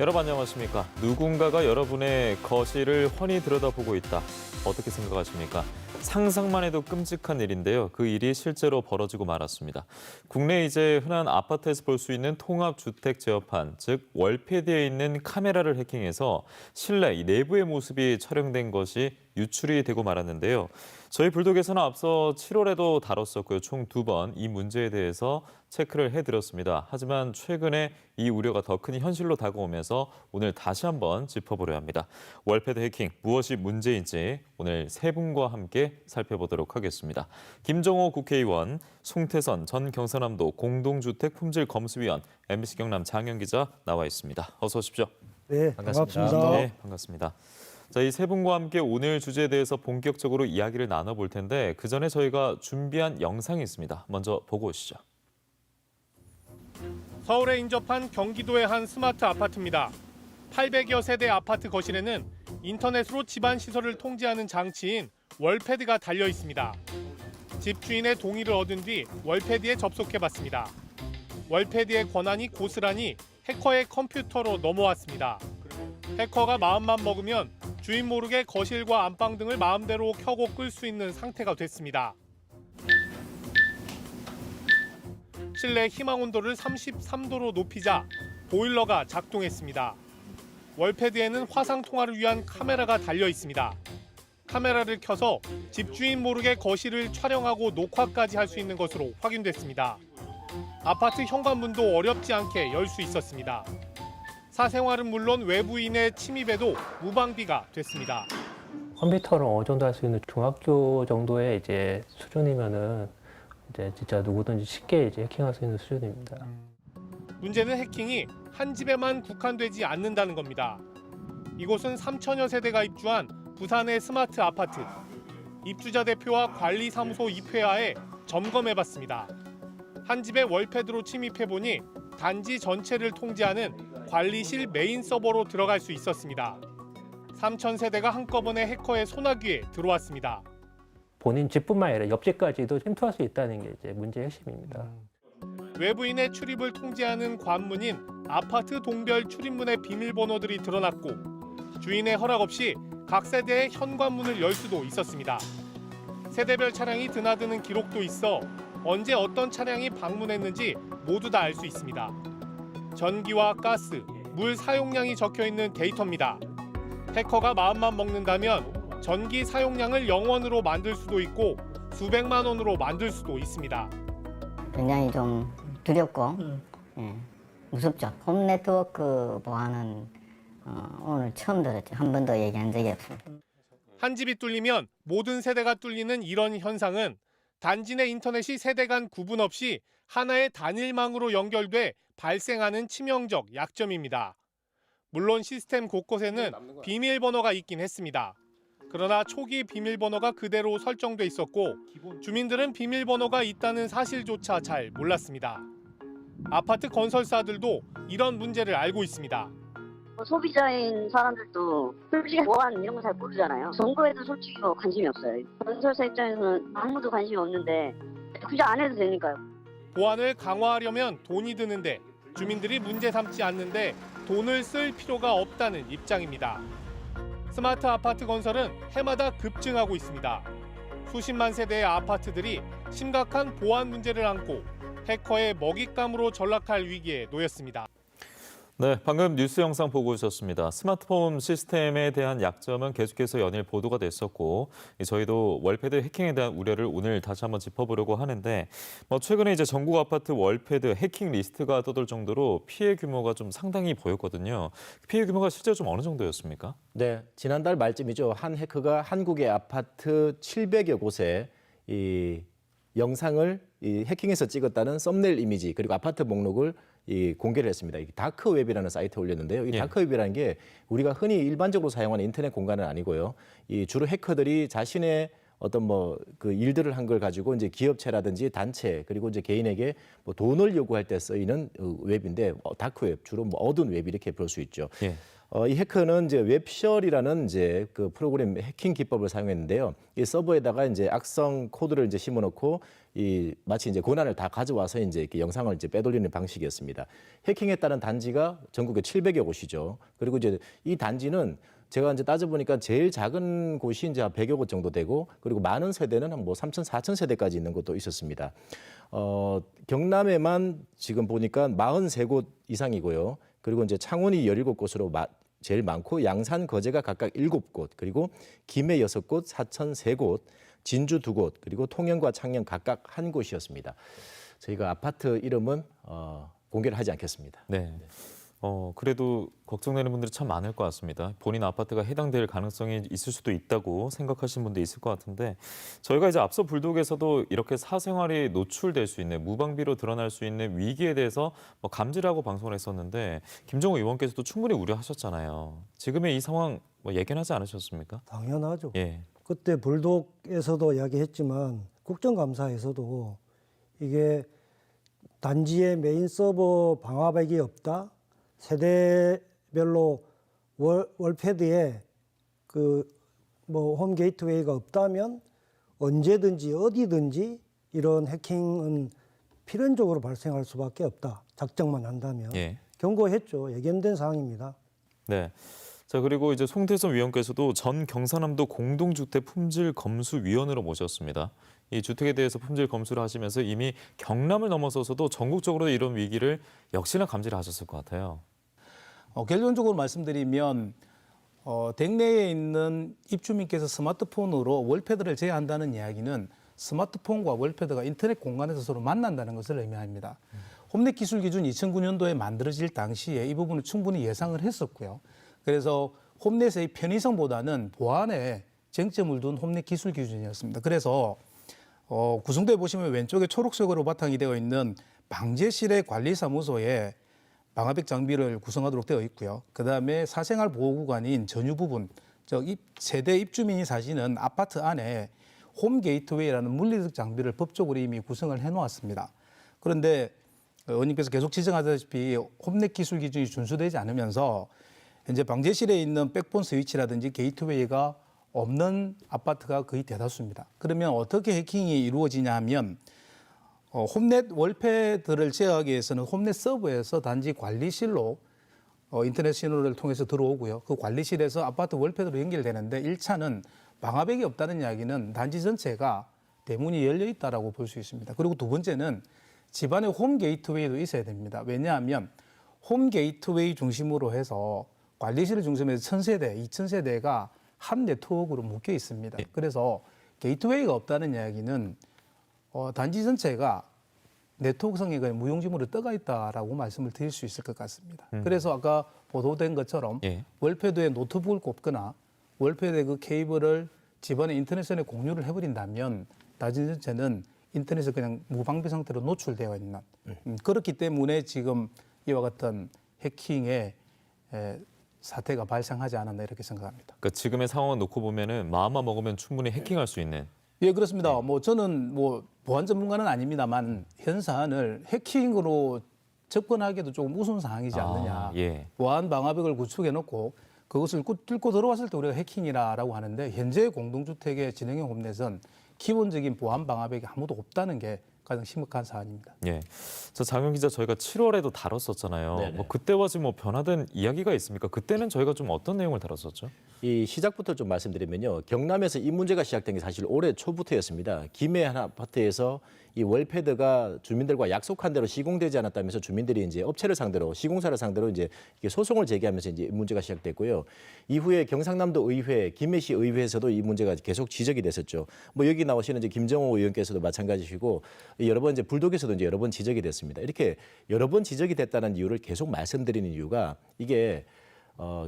여러분 안녕하십니까? 누군가가 여러분의 거실을 훤히 들여다보고 있다. 어떻게 생각하십니까? 상상만 해도 끔찍한 일인데요. 그 일이 실제로 벌어지고 말았습니다. 국내 이제 흔한 아파트에서 볼 수 있는 통합주택 제어판, 즉 월패드에 있는 카메라를 해킹해서 실내 내부의 모습이 촬영된 것이 유출이 되고 말았는데요. 저희 불독에서는 앞서 7월에도 다뤘었고요. 총 2번 이 문제에 대해서 체크를 해드렸습니다. 하지만 최근에 이 우려가 더 큰 현실로 다가오면서 오늘 다시 한번 짚어보려 합니다. 월패드 해킹 무엇이 문제인지 오늘 세 분과 함께 살펴보도록 하겠습니다. 김정호 국회의원, 송태선 전 경상남도 공동주택품질검수위원, MBC 경남 장현 기자 나와 있습니다. 어서 오십시오. 네, 반갑습니다. 네, 반갑습니다. 자, 이 세 분과 함께 오늘 주제에 대해서 본격적으로 이야기를 나눠볼 텐데 그 전에 저희가 준비한 영상이 있습니다. 먼저 보고 오시죠. 서울에 인접한 경기도의 한 스마트 아파트입니다. 800여 세대 아파트 거실에는 인터넷으로 집안 시설을 통제하는 장치인 월패드가 달려 있습니다. 집주인의 동의를 얻은 뒤 월패드에 접속해봤습니다. 월패드의 권한이 고스란히 해커의 컴퓨터로 넘어왔습니다. 해커가 마음만 먹으면 주인 모르게 거실과 안방 등을 마음대로 켜고 끌 수 있는 상태가 됐습니다. 실내 희망 온도를 33도로 높이자 보일러가 작동했습니다. 월패드에는 화상 통화를 위한 카메라가 달려 있습니다. 카메라를 켜서 집주인 모르게 거실을 촬영하고 녹화까지 할 수 있는 것으로 확인됐습니다. 아파트 현관문도 어렵지 않게 열 수 있었습니다. 사생활은 물론 외부인의 침입에도 무방비가 됐습니다. 컴퓨터를 어느 정도 할 수 있는 중학교 정도의 이제 수준이면은 이제 진짜 누구든지 쉽게 이제 해킹할 수 있는 수준입니다. 문제는 해킹이 한 집에만 국한되지 않는다는 겁니다. 이곳은 3천여 세대가 입주한 부산의 스마트 아파트. 입주자 대표와 관리사무소 입회하에 점검해봤습니다. 한 집에 월패드로 침입해보니 단지 전체를 통제하는 관리실 메인 서버로 들어갈 수 있었습니다. 3천 세대가 한꺼번에 해커의 소나기에 들어왔습니다. 본인 집뿐만 아니라 옆집까지도 침투할 수 있다는 게 이제 문제의 핵심입니다. 외부인의 출입을 통제하는 관문인 아파트 동별 출입문의 비밀번호들이 드러났고 주인의 허락 없이 각 세대의 현관문을 열 수도 있었습니다. 세대별 차량이 드나드는 기록도 있어 언제 어떤 차량이 방문했는지 모두 다 알 수 있습니다. 전기와 가스, 물 사용량이 적혀있는 데이터입니다. 해커가 마음만 먹는다면 전기 사용량을 0원으로 만들 수도 있고 수백만 원으로 만들 수도 있습니다. 굉장히 좀 두렵고 무섭죠. 홈 네트워크 보안은 오늘 처음 들었죠. 한 번도 얘기한 적이 없어요. 한 집이 뚫리면 모든 세대가 뚫리는 이런 현상은 단지 내 인터넷이 세대 간 구분 없이 하나의 단일망으로 연결돼 발생하는 치명적 약점입니다. 물론 시스템 곳곳에는 비밀번호가 있긴 했습니다. 그러나 초기 비밀번호가 그대로 설정돼 있었고 주민들은 비밀번호가 있다는 사실조차 잘 몰랐습니다. 아파트 건설사들도 이런 문제를 알고 있습니다. 소비자인 사람들도 솔직히 보안 이런 거 잘 모르잖아요. 정보에도 솔직히 관심이 없어요. 건설사 입장에서는 아무도 관심이 없는데 굳이 안 해도 되니까요. 보안을 강화하려면 돈이 드는데 주민들이 문제 삼지 않는데 돈을 쓸 필요가 없다는 입장입니다. 스마트 아파트 건설은 해마다 급증하고 있습니다. 수십만 세대의 아파트들이 심각한 보안 문제를 안고 해커의 먹잇감으로 전락할 위기에 놓였습니다. 네, 방금 뉴스 영상 보고 오셨습니다. 스마트폰 시스템에 대한 약점은 계속해서 연일 보도가 됐었고 저희도 월패드 해킹에 대한 우려를 오늘 다시 한번 짚어보려고 하는데 최근에 이제 전국 아파트 월패드 해킹 리스트가 떠돌 정도로 피해 규모가 좀 상당히 보였거든요. 피해 규모가 실제로 좀 어느 정도였습니까? 네, 지난달 말쯤이죠. 한 해커가 한국의 아파트 700여 곳에 이 영상을 해킹해서 찍었다는 썸네일 이미지 그리고 아파트 목록을 공개를 했습니다. 이 다크웹이라는 사이트에 올렸는데요. 이 다크웹이라는 게 우리가 흔히 일반적으로 사용하는 인터넷 공간은 아니고요. 이 주로 해커들이 자신의 어떤 뭐 그 일들을 한 걸 가지고 이제 기업체라든지 단체 그리고 이제 개인에게 뭐 돈을 요구할 때 쓰이는 웹인데 다크웹 주로 뭐 어두운 웹 이렇게 볼 수 있죠. 예. 이 해커는 이제 웹쉘이라는 이제 그 프로그램 해킹 기법을 사용했는데요. 이 서버에다가 이제 악성 코드를 이제 심어놓고 이 마치 이제 권한을 다 가져와서 이제 이렇게 영상을 이제 빼돌리는 방식이었습니다. 해킹했다는 단지가 전국에 700여 곳이죠. 그리고 이제 이 단지는 제가 이제 따져보니까 제일 작은 곳이 이제 한 100여 곳 정도 되고 그리고 많은 세대는 한 뭐 3,000, 4,000 세대까지 있는 곳도 있었습니다. 경남에만 지금 보니까 43곳 이상이고요. 그리고 이제 창원이 17곳으로 제일 많고 양산, 거제가 각각 7곳, 그리고 김해 6곳, 사천 3곳, 진주 2곳, 그리고 통영과 창녕 각각 1곳이었습니다. 저희가 아파트 이름은 공개를 하지 않겠습니다. 네. 그래도 걱정되는 분들이 참 많을 것 같습니다. 본인 아파트가 해당될 가능성이 있을 수도 있다고 생각하시는 분도 있을 것 같은데 저희가 이제 앞서 불독에서도 이렇게 사생활이 노출될 수 있는 무방비로 드러날 수 있는 위기에 대해서 뭐 감지라고 방송을 했었는데 김정우 의원께서도 충분히 우려하셨잖아요. 지금의 이 상황 뭐 예견하지 않으셨습니까? 당연하죠. 예. 그때 불독에서도 이야기했지만 국정감사에서도 이게 단지에 메인 서버 방화벽이 없다. 세대별로 월패드에 그 뭐 홈 게이트웨이가 없다면 언제든지 어디든지 이런 해킹은 필연적으로 발생할 수밖에 없다. 작정만 한다면. 예. 경고했죠. 예견된 사항입니다. 네. 자, 그리고 이제 송태선 위원께서도 전 경상남도 공동주택 품질 검수위원으로 모셨습니다. 이 주택에 대해서 품질 검수를 하시면서 이미 경남을 넘어서서도 전국적으로 이런 위기를 역시나 감지를 하셨을 것 같아요. 결론적으로 말씀드리면 댁내에 있는 입주민께서 스마트폰으로 월패드를 제어한다는 이야기는 스마트폰과 월패드가 인터넷 공간에서 서로 만난다는 것을 의미합니다. 홈넷 기술 기준 2009년도에 만들어질 당시에 이 부분을 충분히 예상을 했었고요. 그래서 홈넷의 편의성보다는 보안에 쟁점을 둔 홈넷 기술 기준이었습니다. 그래서 구성도에 보시면 왼쪽에 초록색으로 바탕이 되어 있는 방제실의 관리사무소에 방화벽 장비를 구성하도록 되어 있고요. 그다음에 사생활 보호 구간인 전유 부분, 즉 세대 입주민이 사시는 아파트 안에 홈 게이트웨이라는 물리적 장비를 법적으로 이미 구성을 해놓았습니다. 그런데 의원님께서 계속 지적하다시피 홈넷 기술 기준이 준수되지 않으면서 현재 방제실에 있는 백본 스위치라든지 게이트웨이가 없는 아파트가 거의 대다수입니다. 그러면 어떻게 해킹이 이루어지냐 하면 홈넷 월패드를 제어하기 위해서는 홈넷 서버에서 단지 관리실로 인터넷 신호를 통해서 들어오고요. 그 관리실에서 아파트 월패드로 연결되는데 1차는 방화벽이 없다는 이야기는 단지 전체가 대문이 열려 있다라고 볼 수 있습니다. 그리고 두 번째는 집안에 홈 게이트웨이도 있어야 됩니다. 왜냐하면 홈 게이트웨이 중심으로 해서 관리실을 중심으로 해서 1000세대, 2000세대가 한 네트워크로 묶여 있습니다. 그래서 게이트웨이가 없다는 이야기는 단지 전체가 네트워크성에 무용지물을 떠가 있다라고 말씀을 드릴 수 있을 것 같습니다. 그래서 아까 보도된 것처럼 월패드에 노트북을 꼽거나 월패드의 그 케이블을 집안의 인터넷선에 공유를 해버린다면 단지 전체는 인터넷에 그냥 무방비 상태로 노출되어 있는 그렇기 때문에 지금 이와 같은 해킹의 사태가 발생하지 않았나 이렇게 생각합니다. 그러니까 지금의 상황을 놓고 보면은 마음만 먹으면 충분히 해킹할 수 있는. 예, 그렇습니다. 뭐 저는 뭐 보안 전문가는 아닙니다만 현 사안을 해킹으로 접근하기도 조금 우스운 상황이지 않느냐. 예. 보안 방화벽을 구축해 놓고 그것을 뚫고 들어왔을 때 우리가 해킹이라고 하는데 현재 공동주택의 진행형 홈넷은 기본적인 보안 방화벽이 아무도 없다는 게 가장 심각한 사안입니다. 예. 저 장영 기자 저희가 7월에도 다뤘었잖아요. 네네. 뭐 그때와 지금 뭐 변화된 이야기가 있습니까? 그때는 저희가 좀 어떤 내용을 다뤘었죠? 이 시작부터 좀 말씀드리면요. 경남에서 이 문제가 시작된 게 사실 올해 초부터였습니다. 김해 한 아파트에서 이 월패드가 주민들과 약속한 대로 시공되지 않았다면서 주민들이 이제 업체를 상대로 시공사를 상대로 이제 이게 소송을 제기하면서 이제 문제가 시작됐고요. 이후에 경상남도 의회, 김해시 의회에서도 이 문제가 계속 지적이 됐었죠. 뭐 여기 나오시는 이제 김정호 의원께서도 마찬가지시고 여러 번 이제 불독에서도 이제 여러 번 지적이 됐습니다. 이렇게 여러 번 지적이 됐다는 이유를 계속 말씀드리는 이유가 이게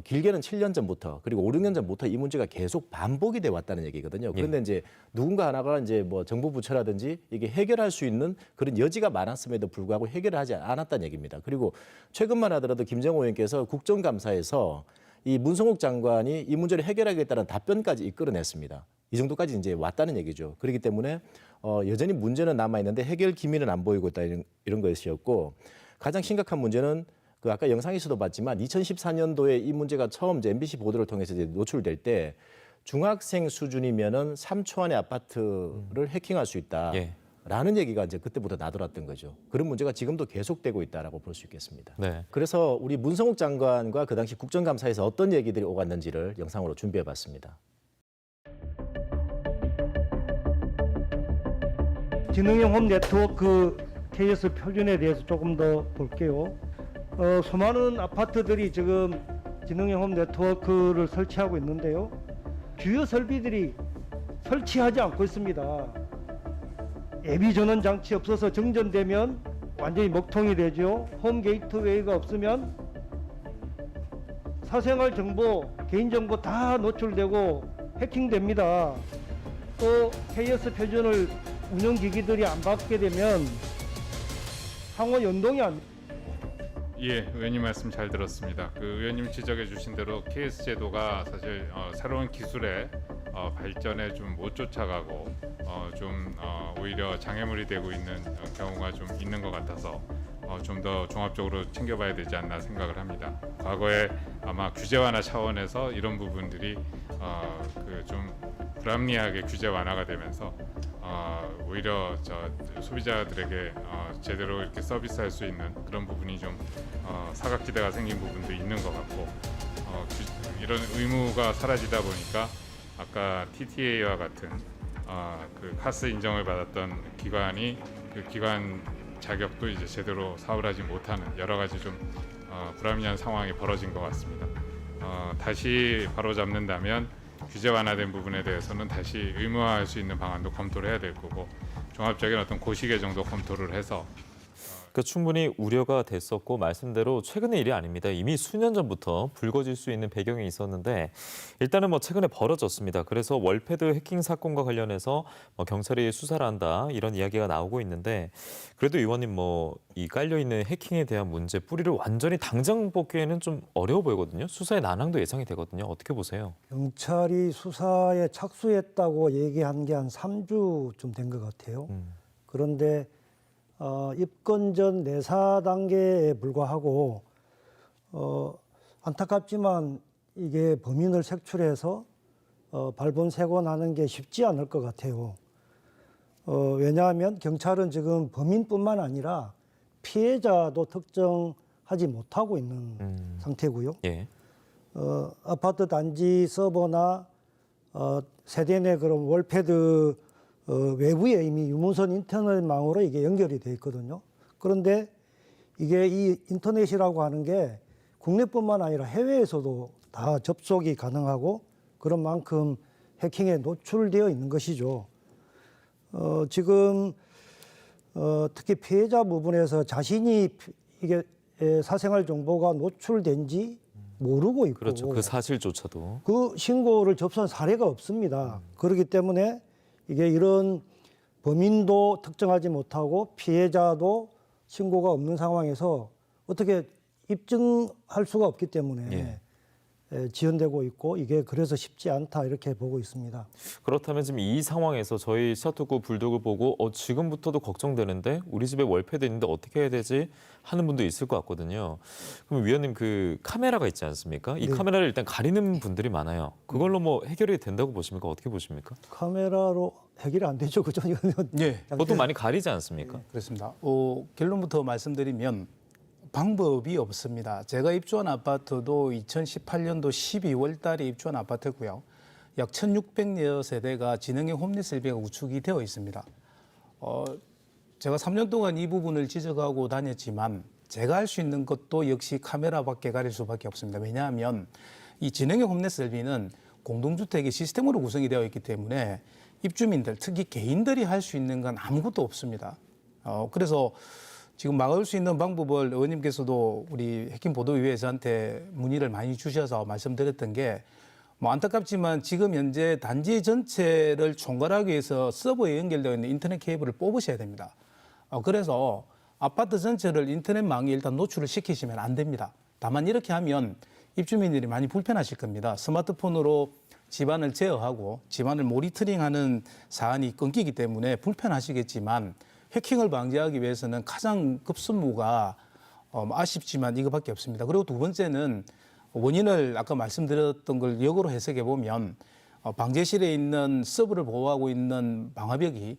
길게는 7년 전부터 그리고 5, 6년 전부터 이 문제가 계속 반복이 돼 왔다는 얘기거든요. 그런데 이제 누군가 하나가 이제 뭐 정부 부처라든지 이게 해결할 수 있는 그런 여지가 많았음에도 불구하고 해결을 하지 않았다는 얘기입니다. 그리고 최근만 하더라도 김정호 의원께서 국정감사에서 이 문성욱 장관이 이 문제를 해결하겠다는 답변까지 이끌어냈습니다. 이 정도까지 이제 왔다는 얘기죠. 그렇기 때문에 여전히 문제는 남아 있는데 해결 기미는 안 보이고 있다 이런 것이었고 가장 심각한 문제는 그 아까 영상에서도 봤지만 2014년도에 이 문제가 처음 이제 MBC 보도를 통해서 이제 노출될 때 중학생 수준이면은 3초 안에 아파트를 해킹할 수 있다. 예. 라는 얘기가 이제 그때부터 나돌았던 거죠. 그런 문제가 지금도 계속되고 있다라고 볼 수 있겠습니다. 네. 그래서 우리 문성욱 장관과 그 당시 국정감사에서 어떤 얘기들이 오갔는지를 영상으로 준비해봤습니다. 지능형 홈 네트워크 KS 표준에 대해서 조금 더 볼게요. 수많은 아파트들이 지금 지능형 홈 네트워크를 설치하고 있는데요. 주요 설비들이 설치하지 않고 있습니다. 예비 전원 장치 없어서 정전되면 완전히 먹통이 되죠. 홈 게이트웨이가 없으면 사생활 정보, 개인 정보 다 노출되고 해킹됩니다. 또 KS 표준을 운영기기들이 안 받게 되면 상호 연동이 안 됩니다. 예, 의원님 말씀 잘 들었습니다. 그 의원님 지적해 주신 대로 KS 제도가 사실 새로운 기술의 발전에 좀 못 쫓아가고 오히려 장애물이 되고 있는 경우가 좀 있는 것 같아서 좀 더 종합적으로 챙겨봐야 되지 않나 생각을 합니다. 과거에 아마 규제 완화 차원에서 이런 부분들이 좀 불합리하게 규제 완화가 되면서 오히려 소비자들에게 제대로 이렇게 서비스할 수 있는 그런 부분이 좀 사각지대가 생긴 부분도 있는 것 같고 이런 의무가 사라지다 보니까 아까 TTA와 같은 그 카스 인정을 받았던 기관이 그 기관 자격도 이제 제대로 사업을 하지 못하는 여러 가지 좀 불합리한 상황이 벌어진 것 같습니다. 다시 바로잡는다면 규제 완화된 부분에 대해서는 다시 의무화할 수 있는 방안도 검토를 해야 될 거고 종합적인 어떤 고시계 정도 검토를 해서 그러니까 충분히 우려가 됐었고 말씀대로 최근의 일이 아닙니다. 이미 수년 전부터 불거질 수 있는 배경이 있었는데 일단은 최근에 벌어졌습니다. 그래서 월패드 해킹 사건과 관련해서 경찰이 수사를 한다 이런 이야기가 나오고 있는데 그래도 의원님 이 깔려 있는 해킹에 대한 문제 뿌리를 완전히 당장 뽑기에는 좀 어려워 보이거든요. 수사의 난항도 예상이 되거든요. 어떻게 보세요? 경찰이 수사에 착수했다고 얘기한 게 한 3주쯤 된 것 같아요. 그런데 입건 전 내사 단계에 불과하고 안타깝지만 이게 범인을 색출해서 발본색원하는 게 쉽지 않을 것 같아요. 왜냐하면 경찰은 지금 범인뿐만 아니라 피해자도 특정하지 못하고 있는 상태고요. 예. 아파트 단지 서버나 세대 내 그런 월패드 외부에 이미 유무선 인터넷망으로 이게 연결이 돼 있거든요. 그런데 이게 이 인터넷이라고 하는 게 국내뿐만 아니라 해외에서도 다 접속이 가능하고 그런 만큼 해킹에 노출되어 있는 것이죠. 지금 특히 피해자 부분에서 자신이 이게 사생활 정보가 노출된지 모르고 있고 그렇죠. 그 사실조차도. 그 신고를 접수한 사례가 없습니다. 그렇기 때문에 이게 이런 범인도 특정하지 못하고 피해자도 신고가 없는 상황에서 어떻게 입증할 수가 없기 때문에 지연되고 있고 이게 그래서 쉽지 않다 이렇게 보고 있습니다. 그렇다면 지금 이 상황에서 저희 시사토크 불독을 보고 지금부터도 걱정되는데 우리 집에 월패드 있는데 어떻게 해야 되지 하는 분도 있을 것 같거든요. 그럼 위원님 그 카메라가 있지 않습니까? 이 카메라를 일단 가리는 분들이 많아요. 그걸로 해결이 된다고 보십니까? 어떻게 보십니까? 카메라로 해결이 안 되죠, 그죠? 예, 보통 많이 가리지 않습니까? 그렇습니다. 결론부터 말씀드리면 방법이 없습니다. 제가 입주한 아파트도 2018년도 12월 달에 입주한 아파트고요. 약 1,600여 세대가 지능형 홈넷 설비가 구축이 되어 있습니다. 제가 3년 동안 이 부분을 지적하고 다녔지만 제가 할 수 있는 것도 역시 카메라밖에 가릴 수밖에 없습니다. 왜냐하면 이 지능형 홈넷 설비는 공동주택의 시스템으로 구성이 되어 있기 때문에 입주민들, 특히 개인들이 할 수 있는 건 아무것도 없습니다. 그래서 지금 막을 수 있는 방법을 의원님께서도 우리 해킹보도위원회에서한테 문의를 많이 주셔서 말씀드렸던 게 안타깝지만 지금 현재 단지 전체를 총괄하기 위해서 서버에 연결되어 있는 인터넷 케이블을 뽑으셔야 됩니다. 그래서 아파트 전체를 인터넷망에 일단 노출을 시키시면 안 됩니다. 다만 이렇게 하면 입주민들이 많이 불편하실 겁니다. 스마트폰으로 집안을 제어하고 집안을 모니터링하는 사안이 끊기기 때문에 불편하시겠지만 해킹을 방지하기 위해서는 가장 급선무가 아쉽지만 이거밖에 없습니다. 그리고 두 번째는 원인을 아까 말씀드렸던 걸 역으로 해석해 보면 방제실에 있는 서버를 보호하고 있는 방화벽이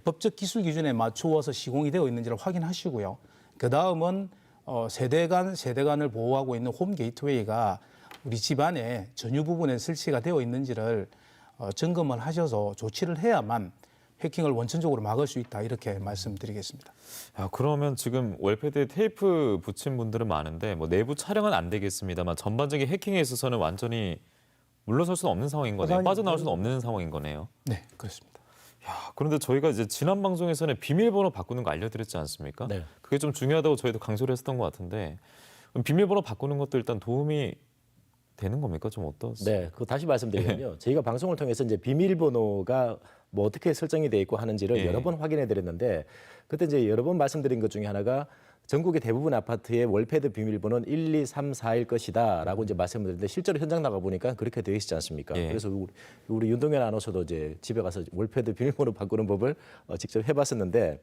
법적 기술 기준에 맞추어서 시공이 되어 있는지를 확인하시고요. 그 다음은 세대간을 보호하고 있는 홈 게이트웨이가 우리 집안의 전유 부분에 설치가 되어 있는지를 점검을 하셔서 조치를 해야만 해킹을 원천적으로 막을 수 있다 이렇게 말씀드리겠습니다. 그러면 지금 월패드에 테이프 붙인 분들은 많은데 뭐 내부 촬영은 안 되겠습니다만 전반적인 해킹에 있어서는 완전히 물러설 수는 없는 상황인 거네요. 빠져나올 수는 없는 상황인 거네요. 네, 그렇습니다. 그런데 저희가 이제 지난 방송에서는 비밀번호 바꾸는 거 알려드렸지 않습니까? 네. 그게 좀 중요하다고 저희도 강조를 했었던 것 같은데 그럼 비밀번호 바꾸는 것도 일단 도움이 되는 겁니까? 좀 어떻습니까? 네, 그 다시 말씀드리면요. 저희가 방송을 통해서 이제 비밀번호가 뭐 어떻게 설정이 돼 있고 하는지를 여러 번 확인해 드렸는데 그때 이제 여러 번 말씀드린 것 중에 하나가 전국의 대부분 아파트의 월패드 비밀번호는 1, 2, 3, 4일 것이다라고 이제 말씀을 드렸는데 실제로 현장 나가 보니까 그렇게 되어 있지 않습니까? 그래서 우리 윤동현 아나운서도 이제 집에 가서 월패드 비밀번호 바꾸는 법을 직접 해봤었는데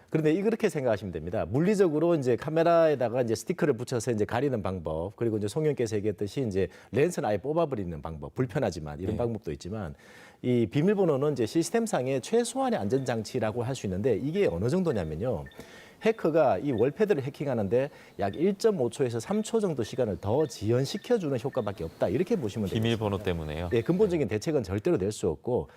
그런데 이렇게 생각하시면 됩니다. 물리적으로 이제 카메라에다가 이제 스티커를 붙여서 이제 가리는 방법, 그리고 이제 송 의원께서 얘기했듯이 이제 렌즈는 아예 뽑아버리는 방법, 불편하지만 이런 방법도 있지만 이 비밀번호는 이제 시스템상의 최소한의 안전장치라고 할 수 있는데 이게 어느 정도냐면요. 해커가 이 월패드를 해킹하는데 약 1.5초에서 3초 정도 시간을 더 지연시켜주는 효과밖에 없다. 이렇게 보시면 됩니다. 비밀번호 때문에요? 네, 근본적인 대책은 절대로 낼 수 없고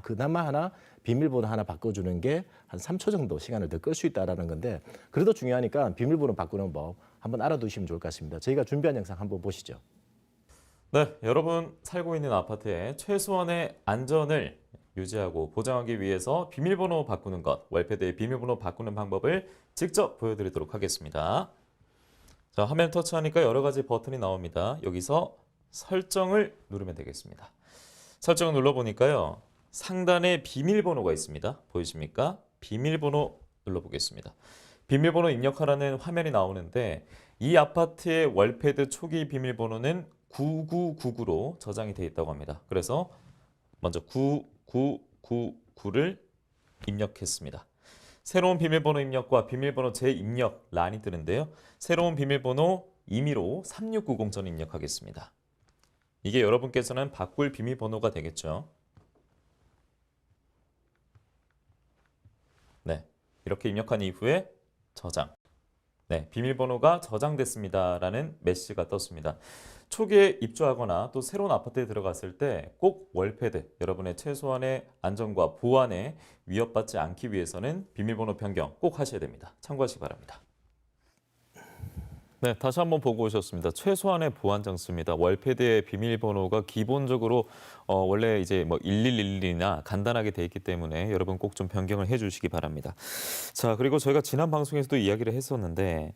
그나마 하나 비밀번호 하나 바꿔주는 게 한 3초 정도 시간을 더 끌 수 있다라는 건데 그래도 중요하니까 비밀번호 바꾸는 법 한번 알아두시면 좋을 것 같습니다. 저희가 준비한 영상 한번 보시죠. 네, 여러분 살고 있는 아파트의 최소한의 안전을 유지하고 보장하기 위해서 비밀번호 바꾸는 것, 월패드의 비밀번호 바꾸는 방법을 직접 보여드리도록 하겠습니다. 자, 화면 터치하니까 여러 가지 버튼이 나옵니다. 여기서 설정을 누르면 되겠습니다. 설정을 눌러보니까요. 상단에 비밀번호가 있습니다. 보이십니까? 비밀번호 눌러보겠습니다. 비밀번호 입력하라는 화면이 나오는데 이 아파트의 월패드 초기 비밀번호는 9999로 저장이 되어 있다고 합니다. 그래서 먼저 9999를 입력했습니다. 새로운 비밀번호 입력과 비밀번호 재입력 란이 뜨는데요. 새로운 비밀번호 임의로 3690 전 입력하겠습니다. 이게 여러분께서는 바꿀 비밀번호가 되겠죠. 네, 이렇게 입력한 이후에 저장. 네, 비밀번호가 저장됐습니다라는 메시지가 떴습니다. 초기에 입주하거나 또 새로운 아파트에 들어갔을 때 꼭 월패드, 여러분의 최소한의 안전과 보안에 위협받지 않기 위해서는 비밀번호 변경 꼭 하셔야 됩니다. 참고하시기 바랍니다. 네, 다시 한번 보고 오셨습니다. 최소한의 보안 장치입니다. 월패드의 비밀번호가 기본적으로 원래 이제 뭐 1111이나 간단하게 돼 있기 때문에 여러분 꼭 좀 변경을 해주시기 바랍니다. 자, 그리고 저희가 지난 방송에서도 이야기를 했었는데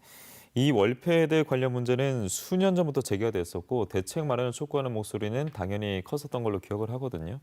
이 월패드 관련 문제는 수년 전부터 제기가 됐었고 대책 마련을 촉구하는 목소리는 당연히 컸었던 걸로 기억을 하거든요.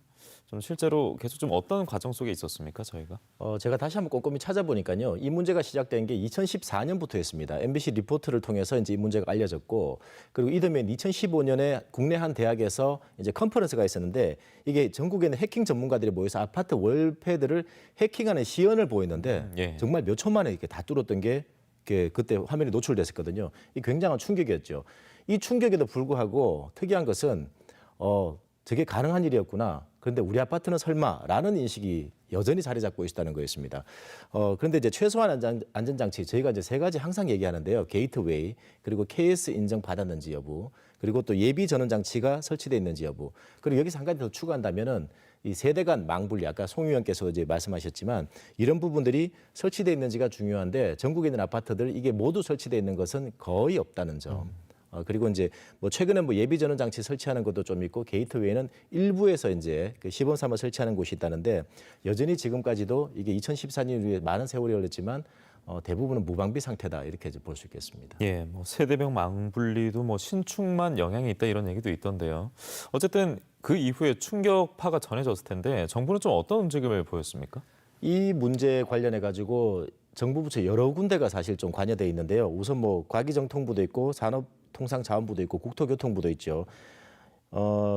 좀 실제로 계속 좀 어떤 과정 속에 있었습니까, 저희가? 제가 다시 한번 꼼꼼히 찾아보니까요. 이 문제가 시작된 게 2014년부터였습니다. MBC 리포트를 통해서 이제 이 문제가 알려졌고 그리고 이듬해인 2015년에 국내 한 대학에서 이제 컨퍼런스가 있었는데 이게 전국에 있는 해킹 전문가들이 모여서 아파트 월패드를 해킹하는 시연을 보였는데 정말 몇 초 만에 이렇게 다 뚫었던 게 그때 화면에 노출됐었거든요. 이 굉장한 충격이었죠. 이 충격에도 불구하고 특이한 것은 저게 가능한 일이었구나. 그런데 우리 아파트는 설마라는 인식이 여전히 자리 잡고 있다는 거였습니다. 그런데 이제 최소한 안전장치 저희가 이제 세 가지 항상 얘기하는데요. 게이트웨이 그리고 KS 인정 받았는지 여부 그리고 또 예비 전원 장치가 설치되어 있는지 여부 그리고 여기서 한 가지 더 추가한다면은 이 세대 간 망분리 아까 송 의원께서 이제 말씀하셨지만 이런 부분들이 설치되어 있는지가 중요한데 전국에 있는 아파트들 이게 모두 설치되어 있는 것은 거의 없다는 점. 그리고 이제 뭐 최근에 뭐 예비 전원 장치 설치하는 것도 좀 있고 게이트웨이는 일부에서 이제 그 시범 삼아 설치하는 곳이 있다는데 여전히 지금까지도 이게 2014년 이후에 많은 세월이 흘렀지만 대부분은 무방비 상태다 이렇게 볼 수 있겠습니다. 예, 뭐 세대별 망분리도 뭐 신축만 영향이 있다 이런 얘기도 있던데요. 어쨌든 그 이후에 충격파가 전해졌을 텐데 정부는 좀 어떤 움직임을 보였습니까? 이 문제 관련해 가지고 정부 부처 여러 군데가 사실 좀 관여돼 있는데요. 우선 뭐 과기정통부도 있고 산업통상자원부도 있고 국토교통부도 있죠.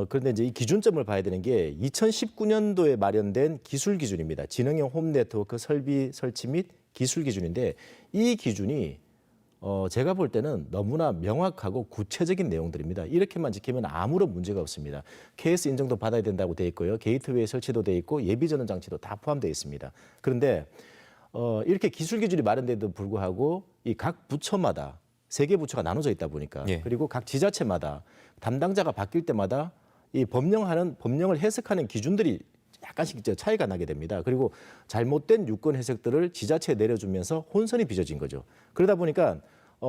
그런데 이제 이 기준점을 봐야 되는 게 2019년도에 마련된 기술 기준입니다. 지능형 홈 네트워크 설비 설치 및 기술 기준인데 이 기준이 제가 볼 때는 너무나 명확하고 구체적인 내용들입니다. 이렇게만 지키면 아무런 문제가 없습니다. KS 인증도 받아야 된다고 돼 있고요. 게이트웨이 설치도 돼 있고 예비 전원 장치도 다 포함되어 있습니다. 그런데 이렇게 기술 기준이 마련돼도 불구하고 이 각 부처마다 3개 부처가 나눠져 있다 보니까 예. 그리고 각 지자체마다 담당자가 바뀔 때마다 이 법령을 해석하는 기준들이 약간씩 이제 차이가 나게 됩니다. 그리고 잘못된 유권 해석들을 지자체에 내려주면서 혼선이 빚어진 거죠. 그러다 보니까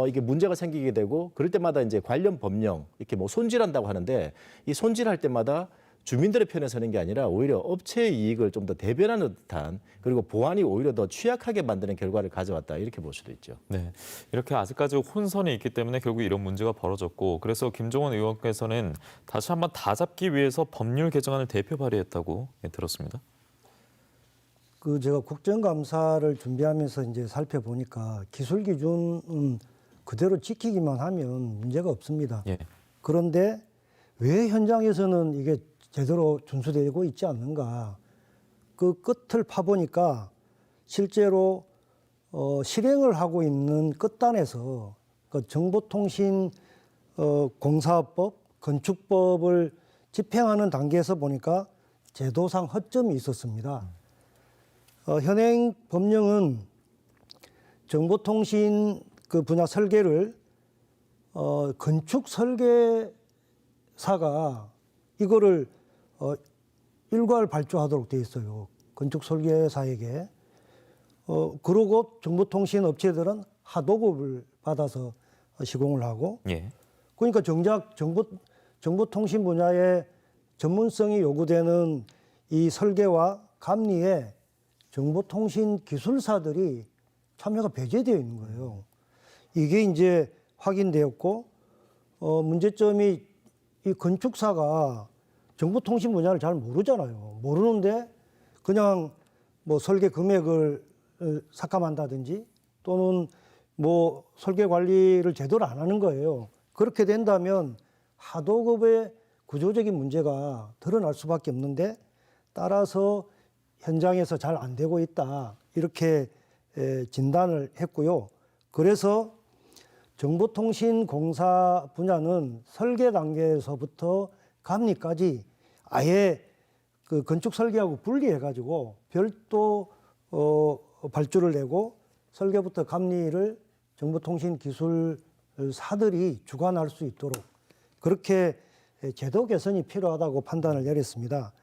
이게 문제가 생기게 되고 그럴 때마다 이제 관련 법령 이렇게 뭐 손질한다고 하는데 이 손질할 때마다 주민들의 편에 서는 게 아니라 오히려 업체의 이익을 좀 더 대변하는 듯한 그리고 보안이 오히려 더 취약하게 만드는 결과를 가져왔다 이렇게 볼 수도 있죠. 네, 이렇게 아직까지 혼선이 있기 때문에 결국 이런 문제가 벌어졌고 그래서 김종원 의원께서는 다시 한번 다 잡기 위해서 법률 개정안을 대표 발의했다고 들었습니다. 그 제가 국정감사를 준비하면서 이제 살펴보니까 기술 기준은 그대로 지키기만 하면 문제가 없습니다. 예. 그런데 왜 현장에서는 이게 제대로 준수되고 있지 않는가? 그 끝을 파보니까 실제로 실행을 하고 있는 끝단에서 그 정보통신 공사법, 건축법을 집행하는 단계에서 보니까 제도상 허점이 있었습니다. 현행 법령은 정보통신 그 분야 설계를 건축 설계사가 이거를 일괄 발주하도록 돼 있어요. 건축 설계사에게. 그러고 정보통신 업체들은 하도급을 받아서 시공을 하고. 예. 그러니까 정작 정보통신 분야의 전문성이 요구되는 이 설계와 감리에 정보통신 기술사들이 참여가 배제되어 있는 거예요. 이게 이제 확인되었고, 문제점이 이 건축사가 정보통신 분야를 잘 모르잖아요. 모르는데 그냥 뭐 설계 금액을 삭감한다든지 또는 뭐 설계 관리를 제대로 안 하는 거예요. 그렇게 된다면 하도급의 구조적인 문제가 드러날 수밖에 없는데 따라서 현장에서 잘 안 되고 있다. 이렇게 진단을 했고요. 그래서 정보통신 공사 분야는 설계 단계에서부터 감리까지 아예 그 건축 설계하고 분리해가지고 별도 발주를 내고 설계부터 감리를 정보통신 기술사들이 주관할 수 있도록 그렇게 제도 개선이 필요하다고 판단을 내렸습니다.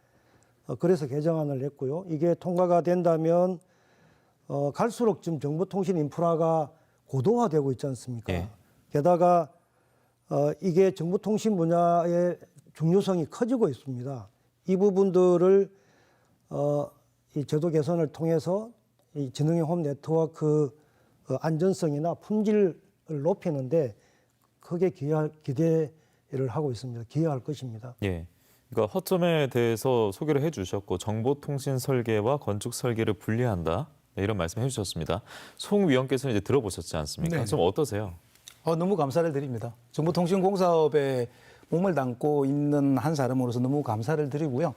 그래서 개정안을 냈고요. 이게 통과가 된다면 갈수록 지금 정보통신 인프라가 고도화되고 있지 않습니까? 예. 게다가 이게 정보통신 분야의 중요성이 커지고 있습니다. 이 부분들을 이 제도 개선을 통해서 이 지능형 홈 네트워크 안전성이나 품질을 높이는데 크게 기대를 하고 있습니다. 기여할 것입니다. 예. 그러니까 허점에 대해서 소개를 해주셨고 정보통신 설계와 건축 설계를 분리한다 이런 말씀해 주셨습니다. 송 위원께서는 이제 들어보셨지 않습니까? 네. 좀 어떠세요? 너무 감사를 드립니다. 정보통신공사업에 몸을 담고 있는 한 사람으로서 너무 감사를 드리고요.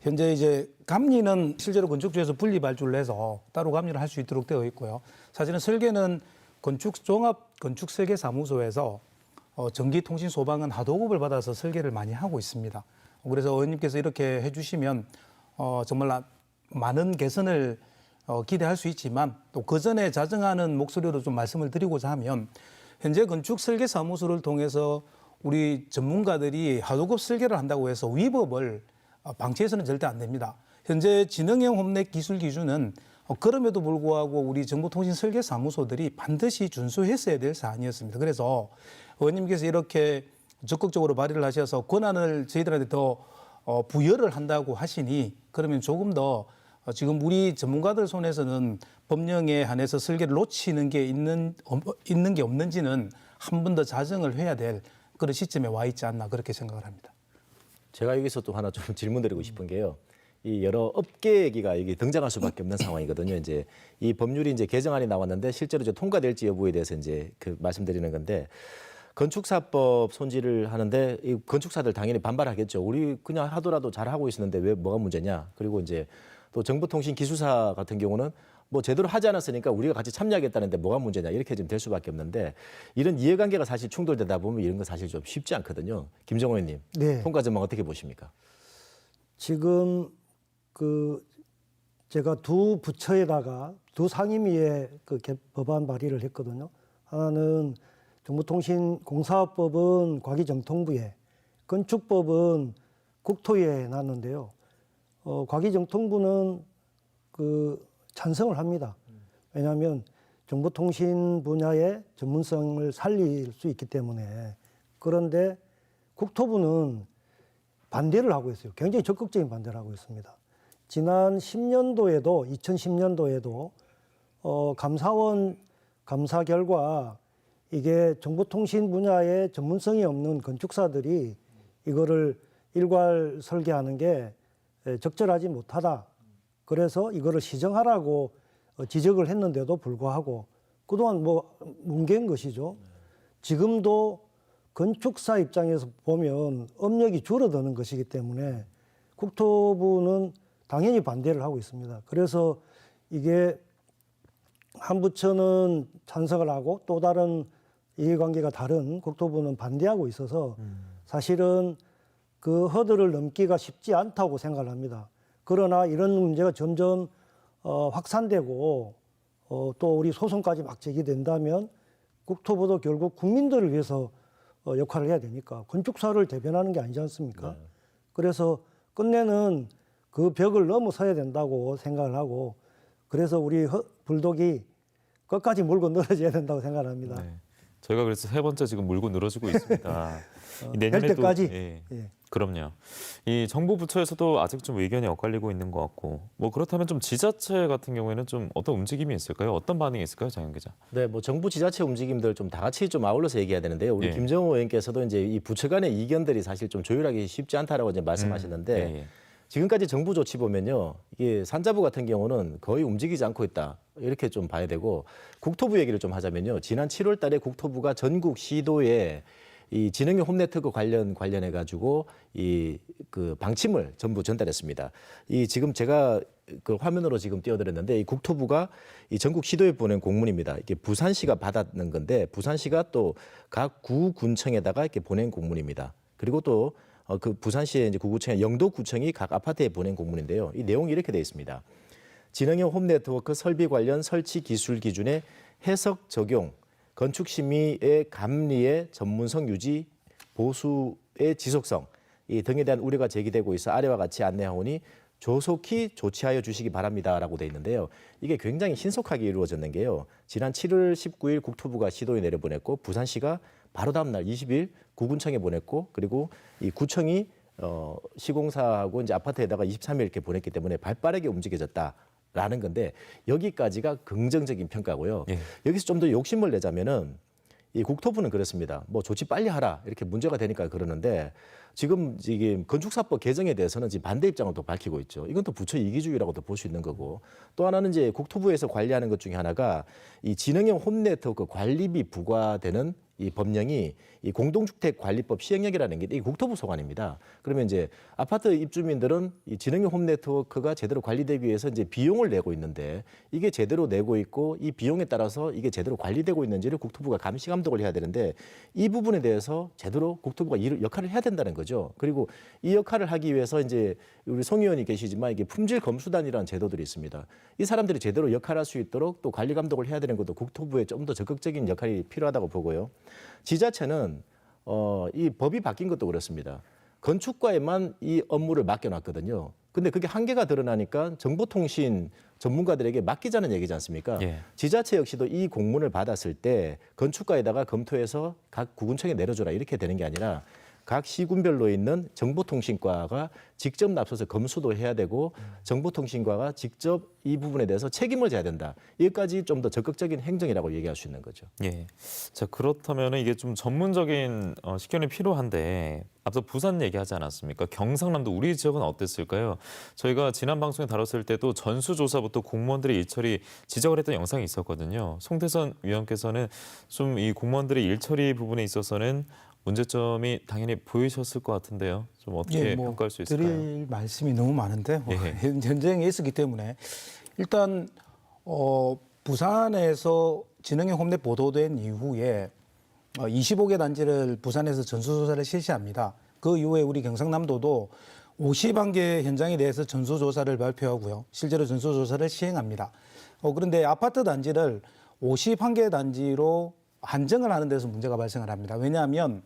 현재 이제 감리는 실제로 건축주에서 분리 발주를 해서 따로 감리를 할 수 있도록 되어 있고요. 사실은 설계는 종합 건축 설계 사무소에서 전기통신 소방은 하도급을 받아서 설계를 많이 하고 있습니다. 그래서 의원님께서 이렇게 해주시면 정말 많은 개선을 기대할 수 있지만 또 그 전에 자정하는 목소리로 좀 말씀을 드리고자 하면 현재 건축 설계 사무소를 통해서 우리 전문가들이 하도급 설계를 한다고 해서 위법을 방치해서는 절대 안 됩니다. 현재 지능형 홈넷 기술 기준은 그럼에도 불구하고 우리 정보통신 설계 사무소들이 반드시 준수했어야 될 사안이었습니다. 그래서 의원님께서 이렇게 적극적으로 발의를 하셔서 권한을 저희들한테 더 부여를 한다고 하시니 그러면 조금 더 지금 우리 전문가들 손에서는 법령에 한해서 설계를 놓치는 게 있는 게 없는지는 한 번 더 자정을 해야 될 그런 시점에 와 있지 않나 그렇게 생각을 합니다. 제가 여기서 또 하나 좀 질문드리고 싶은 게요. 이 여러 업계 얘기가 이게 등장할 수밖에 없는 상황이거든요. 이제 이 법률이 이제 개정안이 나왔는데 실제로 이제 통과될지 여부에 대해서 이제 그 말씀드리는 건데 건축사법 손질을 하는데 이 건축사들 당연히 반발하겠죠. 우리 그냥 하더라도 잘 하고 있었는데 왜 뭐가 문제냐. 그리고 이제 또 정보통신기술사 같은 경우는 뭐 제대로 하지 않았으니까 우리가 같이 참여하겠다는데 뭐가 문제냐 이렇게 좀 될 수밖에 없는데 이런 이해관계가 사실 충돌되다 보면 이런 거 사실 좀 쉽지 않거든요. 김정호 의원님, 네. 통과 전망 어떻게 보십니까? 지금 제가 두 부처에다가 두 상임위에 법안 발의를 했거든요. 하나는 정보통신공사업법은 과기정통부에, 건축법은 국토위에 놨는데요. 과기정통부는 찬성을 합니다. 왜냐하면 정보통신 분야의 전문성을 살릴 수 있기 때문에. 그런데 국토부는 반대를 하고 있어요. 굉장히 적극적인 반대를 하고 있습니다. 지난 2010년도에도 감사원 감사 결과 이게 정보통신 분야에 전문성이 없는 건축사들이 이거를 일괄 설계하는 게 적절하지 못하다. 그래서 이거를 시정하라고 지적을 했는데도 불구하고 그동안 뭉갠 것이죠. 지금도 건축사 입장에서 보면 업력이 줄어드는 것이기 때문에 국토부는 당연히 반대를 하고 있습니다. 그래서 이게 한 부처는 찬성을 하고 또 다른 이해관계가 다른 국토부는 반대하고 있어서 사실은 그 허들을 넘기가 쉽지 않다고 생각을 합니다. 그러나 이런 문제가 점점 확산되고 또 우리 소송까지 막 제기된다면 국토부도 결국 국민들을 위해서 역할을 해야 되니까 건축사를 대변하는 게 아니지 않습니까? 네. 그래서 끝내는 그 벽을 넘어서야 된다고 생각을 하고 그래서 우리 불독이 끝까지 물고 늘어져야 된다고 생각을 합니다. 네. 저희가 그래서 세 번째 지금 물고 늘어지고 있습니다. 될 때까지. 예. 예. 그럼요. 이 정부 부처에서도 아직 좀 의견이 엇갈리고 있는 것 같고, 뭐 그렇다면 좀 지자체 같은 경우에는 좀 어떤 움직임이 있을까요? 어떤 반응이 있을까요, 장현 기자? 네, 뭐 정부 지자체 움직임들 좀 다 같이 좀 아울러서 얘기해야 되는데요. 우리 예. 김정호 의원께서도 이제 이 부처 간의 이견들이 사실 좀 조율하기 쉽지 않다라고 이제 말씀하셨는데 예, 예. 지금까지 정부 조치 보면요, 이게 산자부 같은 경우는 거의 움직이지 않고 있다 이렇게 좀 봐야 되고 국토부 얘기를 좀 하자면요, 지난 7월달에 국토부가 전국 시도에 이 지능형 홈네트워크 관련해 가지고 이 그 방침을 전부 전달했습니다. 이 지금 제가 그 화면으로 지금 띄워드렸는데 이 국토부가 이 전국 시도에 보낸 공문입니다. 이게 부산시가 받았는 건데 부산시가 또 각 구군청에다가 이렇게 보낸 공문입니다. 그리고 또 그 부산시의 이제 구구청의 영도구청이 각 아파트에 보낸 공문인데요. 이 내용이 이렇게 되어 있습니다. 지능형 홈네트워크 설비 관련 설치 기술 기준의 해석 적용, 건축 심의의 감리의 전문성 유지, 보수의 지속성 이 등에 대한 우려가 제기되고 있어 아래와 같이 안내하오니 조속히 조치하여 주시기 바랍니다라고 돼 있는데요. 이게 굉장히 신속하게 이루어졌는 게요. 지난 7월 19일 국토부가 시도에 내려보냈고 부산시가 바로 다음 날 20일 구군청에 보냈고 그리고 이 구청이 시공사하고 이제 아파트에다가 23일 이렇게 보냈기 때문에 발빠르게 움직여졌다라는 건데 여기까지가 긍정적인 평가고요. 예. 여기서 좀 더 욕심을 내자면은 이 국토부는 그렇습니다. 뭐 조치 빨리 하라 이렇게 문제가 되니까 그러는데 지금 건축사법 개정에 대해서는 지금 반대 입장을 또 밝히고 있죠. 이건 또 부처 이기주의라고도 볼 수 있는 거고 또 하나는 이제 국토부에서 관리하는 것 중에 하나가 이 지능형 홈네트워크 관리비 부과되는 이 법령이 이 공동주택관리법 시행령이라는 게 이 국토부 소관입니다. 그러면 이제 아파트 입주민들은 이 지능형 홈네트워크가 제대로 관리되기 위해서 이제 비용을 내고 있는데 이게 제대로 내고 있고 이 비용에 따라서 이게 제대로 관리되고 있는지를 국토부가 감시 감독을 해야 되는데 이 부분에 대해서 제대로 국토부가 이 역할을 해야 된다는 거죠. 그리고 이 역할을 하기 위해서 이제 우리 송 의원이 계시지만 이게 품질 검수단이라는 제도들이 있습니다. 이 사람들이 제대로 역할할 수 있도록 또 관리 감독을 해야 되는 것도 국토부에 좀 더 적극적인 역할이 필요하다고 보고요. 지자체는 이 법이 바뀐 것도 그렇습니다. 건축과에만 이 업무를 맡겨놨거든요. 근데 그게 한계가 드러나니까 정보통신 전문가들에게 맡기자는 얘기지 않습니까? 예. 지자체 역시도 이 공문을 받았을 때 건축과에다가 검토해서 각 구군청에 내려줘라 이렇게 되는 게 아니라 각 시군별로 있는 정보통신과가 직접 나서서 검수도 해야 되고 정보통신과가 직접 이 부분에 대해서 책임을 져야 된다. 여기까지 좀 더 적극적인 행정이라고 얘기할 수 있는 거죠. 예. 자, 그렇다면 이게 좀 전문적인 식견이 필요한데 앞서 부산 얘기하지 않았습니까? 경상남도 우리 지역은 어땠을까요? 저희가 지난 방송에 다뤘을 때도 전수조사부터 공무원들의 일처리 지적을 했던 영상이 있었거든요. 송태선 위원께서는 좀 이 공무원들의 일처리 부분에 있어서는 문제점이 당연히 보이셨을 것 같은데요. 좀 어떻게 평가할 수 있을까요? 드릴 말씀이 너무 많은데 예. 현장에 있었기 때문에 일단 부산에서 진흥의 홈넷 보도된 이후에 25개 단지를 부산에서 전수조사를 실시합니다. 그 이후에 우리 경상남도도 51개 현장에 대해서 전수조사를 발표하고요. 실제로 전수조사를 시행합니다. 그런데 아파트 단지를 51개 단지로 한정을 하는 데서 문제가 발생을 합니다. 왜냐하면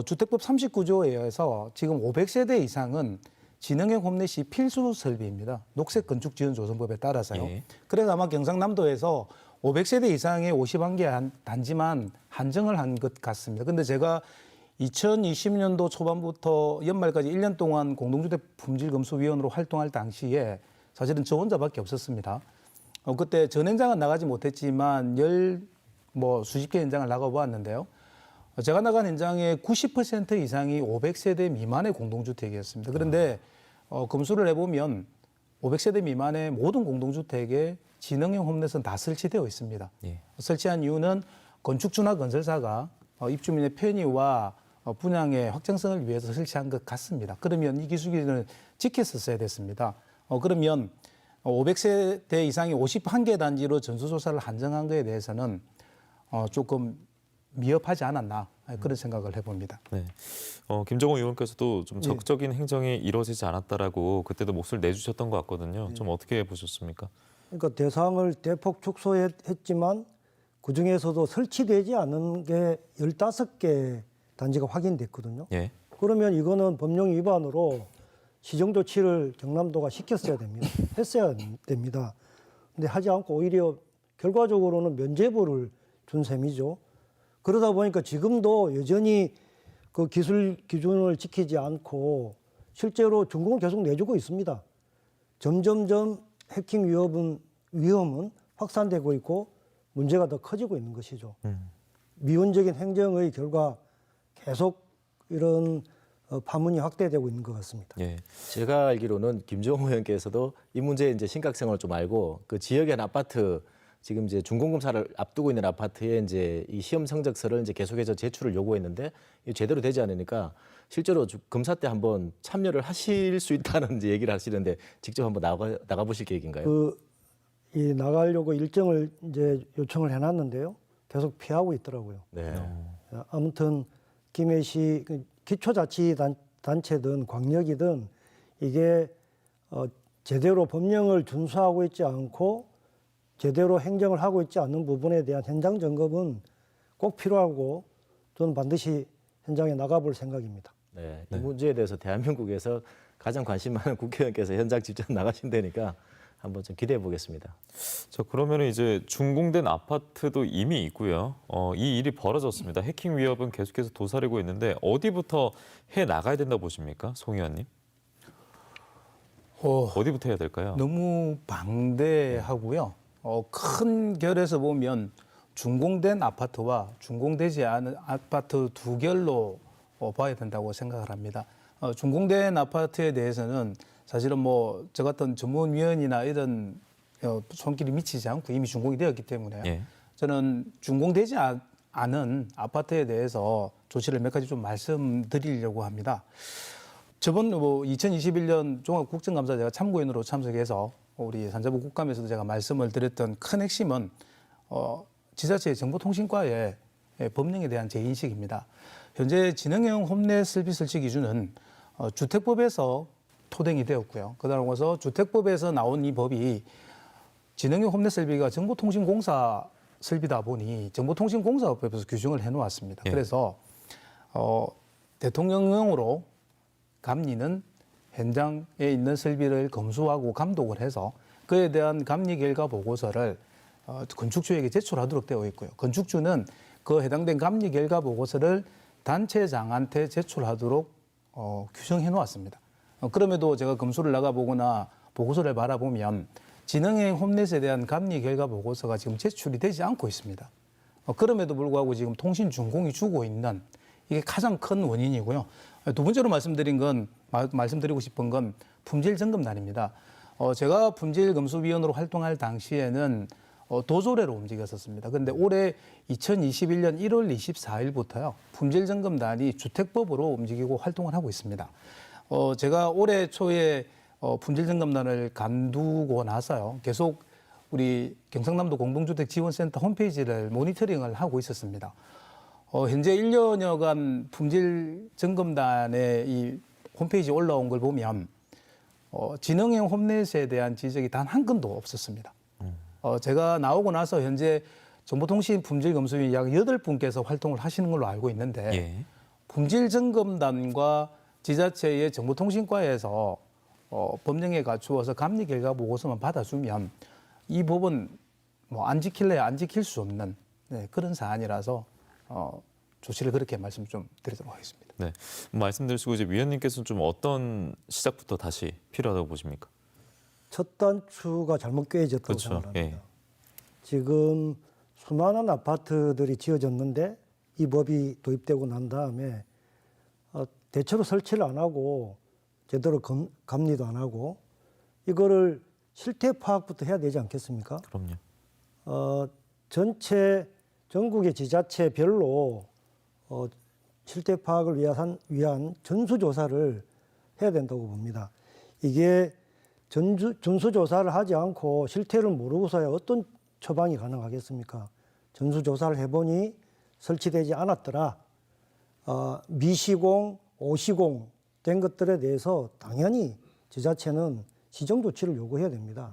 주택법 39조에 의해서 지금 500세대 이상은 진흥형 홈넷이 필수 설비입니다. 녹색 건축 지원 조성법에 따라서요. 예. 그래서 아마 경상남도에서 500세대 이상의 51개 단지만 한정을 한 것 같습니다. 근데 제가 2020년도 초반부터 연말까지 1년 동안 공동주택 품질검수위원으로 활동할 당시에 사실은 저 혼자밖에 없었습니다. 그때 전 현장은 나가지 못했지만 수십 개 현장을 나가보았는데요. 제가 나간 현장의 90% 이상이 500세대 미만의 공동주택이었습니다. 그런데 검수를 해보면 500세대 미만의 모든 공동주택에 진흥형 홈넷은 다 설치되어 있습니다. 예. 설치한 이유는 건축주나 건설사가 입주민의 편의와 분양의 확장성을 위해서 설치한 것 같습니다. 그러면 이 기술기준을 지켰었어야 됐습니다. 그러면 500세대 이상의 51개 단지로 전수조사를 한정한 것에 대해서는 조금 미흡하지 않았나 그런 생각을 해봅니다. 네. 김정호 의원께서도 좀 적극적인 행정이 이루어지지 않았다라고 그때도 목소리를 내주셨던 것 같거든요. 좀 어떻게 보셨습니까? 그러니까 대상을 대폭 축소했지만 그중에서도 설치되지 않은 게 15개 단지가 확인됐거든요. 예. 그러면 이거는 법령 위반으로 시정 조치를 경남도가 시켰어야 됩니다. 했어야 됩니다. 근데 하지 않고 오히려 결과적으로는 면죄부를 준 셈이죠. 그러다 보니까 지금도 여전히 그 기술 기준을 지키지 않고 실제로 준공을 계속 내주고 있습니다. 점점점 해킹 위험은 확산되고 있고 문제가 더 커지고 있는 것이죠. 미온적인 행정의 결과 계속 이런 파문이 확대되고 있는 것 같습니다. 예. 제가 알기로는 김정호 의원께서도 이 문제의 이제 심각성을 좀 알고 그 지역의 한 아파트 지금 이제 준공검사를 앞두고 있는 아파트에 이제 이 시험 성적서를 이제 계속해서 제출을 요구했는데 이 제대로 되지 않으니까 실제로 검사 때 한번 참여를 하실 수 있다는 이제 얘기를 하시는데 직접 한번 나가 보실 계획인가요? 이 나가려고 일정을 이제 요청을 해놨는데요. 계속 피하고 있더라고요. 네. 아무튼 김해시 기초자치단체든 광역이든 이게 제대로 법령을 준수하고 있지 않고 제대로 행정을 하고 있지 않는 부분에 대한 현장 점검은 꼭 필요하고 저는 반드시 현장에 나가볼 생각입니다. 네. 이 문제에 대해서 대한민국에서 가장 관심 많은 국회의원께서 현장 직접 나가신다니까 한번 좀 기대해 보겠습니다. 자, 그러면 이제 준공된 아파트도 이미 있고요. 이 일이 벌어졌습니다. 해킹 위협은 계속해서 도사리고 있는데 어디부터 해 나가야 된다고 보십니까, 송 의원님? 어디부터 해야 될까요? 너무 방대하고요. 큰 결에서 보면 준공된 아파트와 준공되지 않은 아파트 두 결로 봐야 된다고 생각을 합니다. 준공된 아파트에 대해서는 사실은 저 같은 전문위원이나 이런 손길이 미치지 않고 이미 준공이 되었기 때문에 예. 저는 준공되지 않은 아파트에 대해서 조치를 몇 가지 좀 말씀드리려고 합니다. 저번 2021년 종합국정감사 제가 참고인으로 참석해서 우리 산자부 국감에서도 제가 말씀을 드렸던 큰 핵심은 지자체의 정보통신과의 법령에 대한 재인식입니다. 현재 진흥형 홈넷 설비 설치 기준은 주택법에서 토대이 되었고요. 그다음에 주택법에서 나온 이 법이 진흥형 홈넷 설비가 정보통신공사 설비다 보니 정보통신공사법에서 규정을 해놓았습니다. 예. 그래서 대통령령으로 감리는 현장에 있는 설비를 검수하고 감독을 해서 그에 대한 감리 결과 보고서를 건축주에게 제출하도록 되어 있고요. 건축주는 그 해당된 감리 결과 보고서를 단체장한테 제출하도록 규정해 놓았습니다. 그럼에도 제가 검수를 나가보거나 보고서를 바라보면 진흥행 홈넷에 대한 감리 결과 보고서가 지금 제출이 되지 않고 있습니다. 그럼에도 불구하고 지금 통신준공이 주고 있는 이게 가장 큰 원인이고요. 두 번째로 말씀드리고 싶은 건 품질점검단입니다. 제가 품질검수위원으로 활동할 당시에는 도조례로 움직였었습니다. 그런데 올해 2021년 1월 24일부터요. 품질점검단이 주택법으로 움직이고 활동을 하고 있습니다. 제가 올해 초에 품질점검단을 간두고 나서요. 계속 우리 경상남도 공동주택지원센터 홈페이지를 모니터링을 하고 있었습니다. 현재 1년여간 품질점검단의 이 홈페이지에 올라온 걸 보면 진흥형 홈넷에 대한 지적이 단 한 건도 없었습니다. 제가 나오고 나서 현재 정보통신 품질검수위 약 8분께서 활동을 하시는 걸로 알고 있는데 예. 품질점검단과 지자체의 정보통신과에서 법령에 갖추어서 감리 결과 보고서만 받아주면 이 법은 뭐 안 지킬래야 안 지킬 수 없는 그런 사안이라서 조치를 그렇게 말씀 좀 드리도록 하겠습니다. 네, 말씀드리시고 이제 위원님께서는 좀 어떤 시작부터 다시 필요하다고 보십니까? 첫 단추가 잘못 꿰어졌다고 그렇죠. 생각합니다. 예. 지금 수많은 아파트들이 지어졌는데 이 법이 도입되고 난 다음에 대체로 설치를 안 하고 제대로 감리도 안 하고 이거를 실태 파악부터 해야 되지 않겠습니까? 그럼요. 전체 전국의 지자체별로 실태 파악을 위한 전수조사를 해야 된다고 봅니다. 이게 전수조사를 하지 않고 실태를 모르고서야 어떤 처방이 가능하겠습니까? 전수조사를 해보니 설치되지 않았더라. 미시공, 오시공 된 것들에 대해서 당연히 지자체는 시정 조치를 요구해야 됩니다.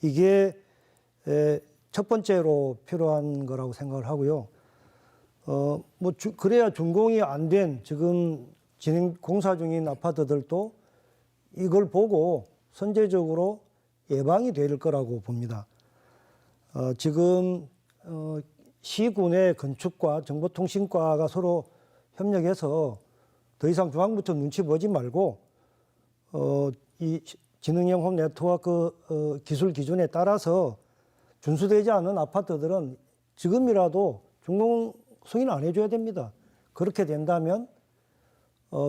이게 첫 번째로 필요한 거라고 생각을 하고요. 그래야 준공이 안 된 지금 진행 공사 중인 아파트들도 이걸 보고 선제적으로 예방이 될 거라고 봅니다. 지금 시군의 건축과 정보통신과가 서로 협력해서 더 이상 중앙부처 눈치 보지 말고 이 지능형 홈 네트워크 기술 기준에 따라서 준수되지 않은 아파트들은 지금이라도 준공 승인 안 해줘야 됩니다. 그렇게 된다면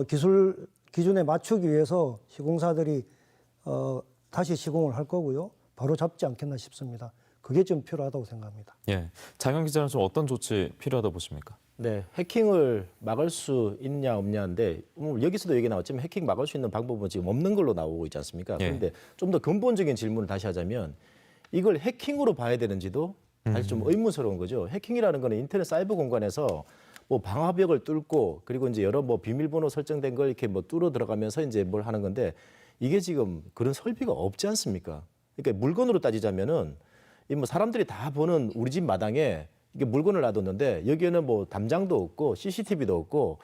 기술 기준에 맞추기 위해서 시공사들이 다시 시공을 할 거고요. 바로 잡지 않겠나 싶습니다. 그게 좀 필요하다고 생각합니다. 예, 장현 기자는 좀 어떤 조치 필요하다고 보십니까? 네, 해킹을 막을 수 있냐 없냐인데 여기서도 얘기 나왔지만 해킹 막을 수 있는 방법은 지금 없는 걸로 나오고 있지 않습니까? 그런데 좀 더 근본적인 질문을 다시 하자면 이걸 해킹으로 봐야 되는지도 사실 좀 의문스러운 거죠. 해킹이라는 거는 인터넷 사이버 공간에서 뭐 방화벽을 뚫고 그리고 이제 여러 뭐 비밀번호 설정된 걸 이렇게 뭐 뚫어 들어가면서 이제 뭘 하는 건데 이게 지금 그런 설비가 없지 않습니까? 그러니까 물건으로 따지자면은 이 뭐 사람들이 다 보는 우리 집 마당에 이게 물건을 놔뒀는데 여기에는 뭐 담장도 없고 CCTV도 없고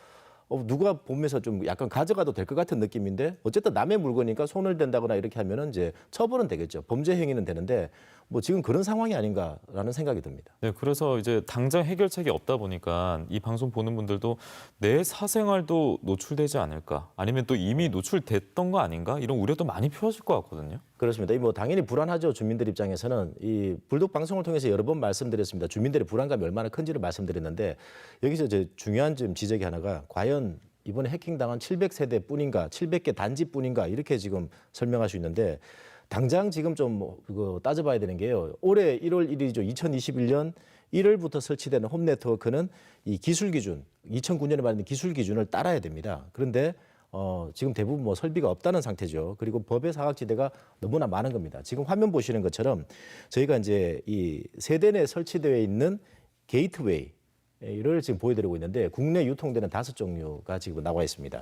누가 보면서 좀 약간 가져가도 될 것 같은 느낌인데 어쨌든 남의 물건이니까 손을 댄다거나 이렇게 하면은 이제 처벌은 되겠죠. 범죄 행위는 되는데 뭐 지금 그런 상황이 아닌가라는 생각이 듭니다. 네, 그래서 이제 당장 해결책이 없다 보니까 이 방송 보는 분들도 내 사생활도 노출되지 않을까, 아니면 또 이미 노출됐던 거 아닌가 이런 우려도 많이 표하실 것 같거든요. 그렇습니다. 뭐 당연히 불안하죠. 주민들 입장에서는 이 불독 방송을 통해서 여러 번 말씀드렸습니다. 주민들의 불안감이 얼마나 큰지를 말씀드렸는데 여기서 이제 중요한 좀 지적이 하나가 과연 이번에 해킹당한 700세대 뿐인가, 700개 단지 뿐인가 이렇게 지금 설명할 수 있는데 당장 지금 좀 그거 따져봐야 되는 게요. 올해 1월 1일이죠. 2021년 1월부터 설치되는 홈 네트워크는 이 기술 기준, 2009년에 말하는 기술 기준을 따라야 됩니다. 그런데 지금 대부분 뭐 설비가 없다는 상태죠. 그리고 법의 사각지대가 너무나 많은 겁니다. 지금 화면 보시는 것처럼 저희가 이제 이 세대 내 설치되어 있는 게이트웨이를 지금 보여드리고 있는데 국내 유통되는 5종류가 지금 나와 있습니다.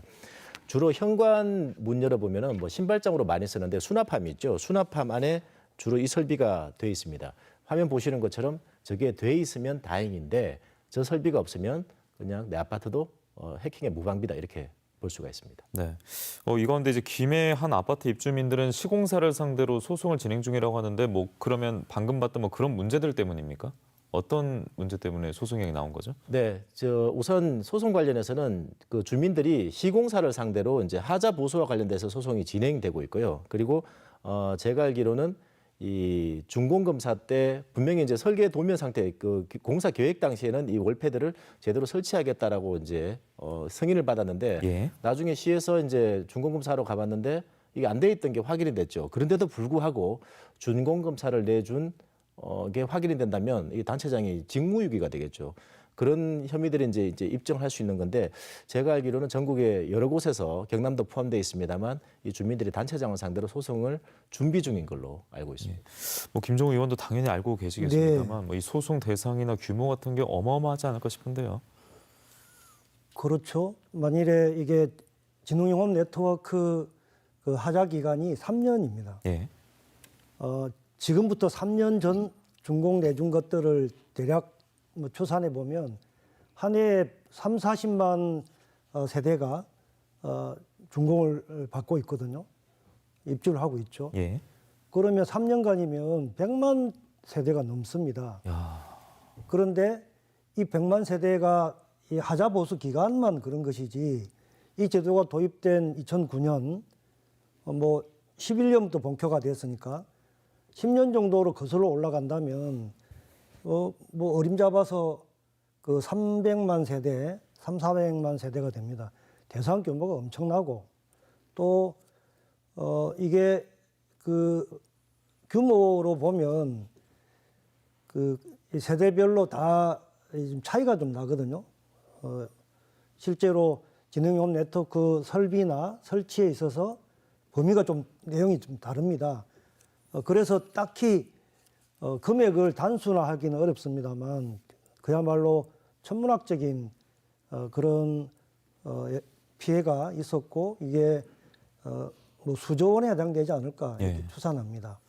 주로 현관 문 열어보면은 뭐 신발장으로 많이 쓰는데 수납함이 있죠. 수납함 안에 주로 이 설비가 되어 있습니다. 화면 보시는 것처럼 저게 돼 있으면 다행인데 저 설비가 없으면 그냥 내 아파트도 해킹의 무방비다 이렇게 볼 수가 있습니다. 네. 이 가운데 이제 김해 한 아파트 입주민들은 시공사를 상대로 소송을 진행 중이라고 하는데 뭐 그러면 방금 봤던 뭐 그런 문제들 때문입니까? 어떤 문제 때문에 소송이 나온 거죠? 네, 우선 소송 관련해서는 그 주민들이 시공사를 상대로 이제 하자 보수와 관련돼서 소송이 진행되고 있고요. 그리고 제가 알기로는 이 준공검사 때 분명히 이제 설계 도면 상태, 그 공사 계획 당시에는 이 월패드를 제대로 설치하겠다라고 이제 승인을 받았는데 예. 나중에 시에서 이제 준공검사로 가봤는데 이게 안 돼 있던 게 확인이 됐죠. 그런데도 불구하고 준공검사를 내준 게 확인이 된다면 이 단체장이 직무유기가 되겠죠. 그런 혐의들이 이제 입증할 수 있는 건데 제가 알기로는 전국에 여러 곳에서 경남도 포함되어 있습니다만 이 주민들이 단체장을 상대로 소송을 준비 중인 걸로 알고 있습니다. 뭐 김종우 의원도 당연히 알고 계시겠습니다만 뭐 이 소송 대상이나 규모 같은 게 어마어마하지 않을까 싶은데요. 그렇죠. 만일에 이게 진흥용업 네트워크 그 하자 기간이 3년입니다. 예. 지금부터 3년 전 준공 내준 것들을 대략 뭐 추산해 보면 한 해에 3, 40만 세대가 준공을 받고 있거든요. 입주를 하고 있죠. 예. 그러면 3년간이면 100만 세대가 넘습니다. 야. 그런데 이 100만 세대가 이 하자 보수 기간만 그런 것이지 이 제도가 도입된 2009년 뭐 11년부터 본격화 됐으니까 10년 정도로 거슬러 올라간다면 뭐 어림잡아서 그 300만 세대, 400만 세대가 됩니다. 대상 규모가 엄청나고 또 이게 그 규모로 보면 그 세대별로 다 좀 차이가 좀 나거든요. 실제로 진흥용업 네트워크 설비나 설치에 있어서 범위가 좀 내용이 좀 다릅니다. 그래서 딱히 금액을 단순화하기는 어렵습니다만 그야말로 천문학적인 그런 피해가 있었고 이게 뭐 수조 원에 해당되지 않을까 이렇게 예. 추산합니다.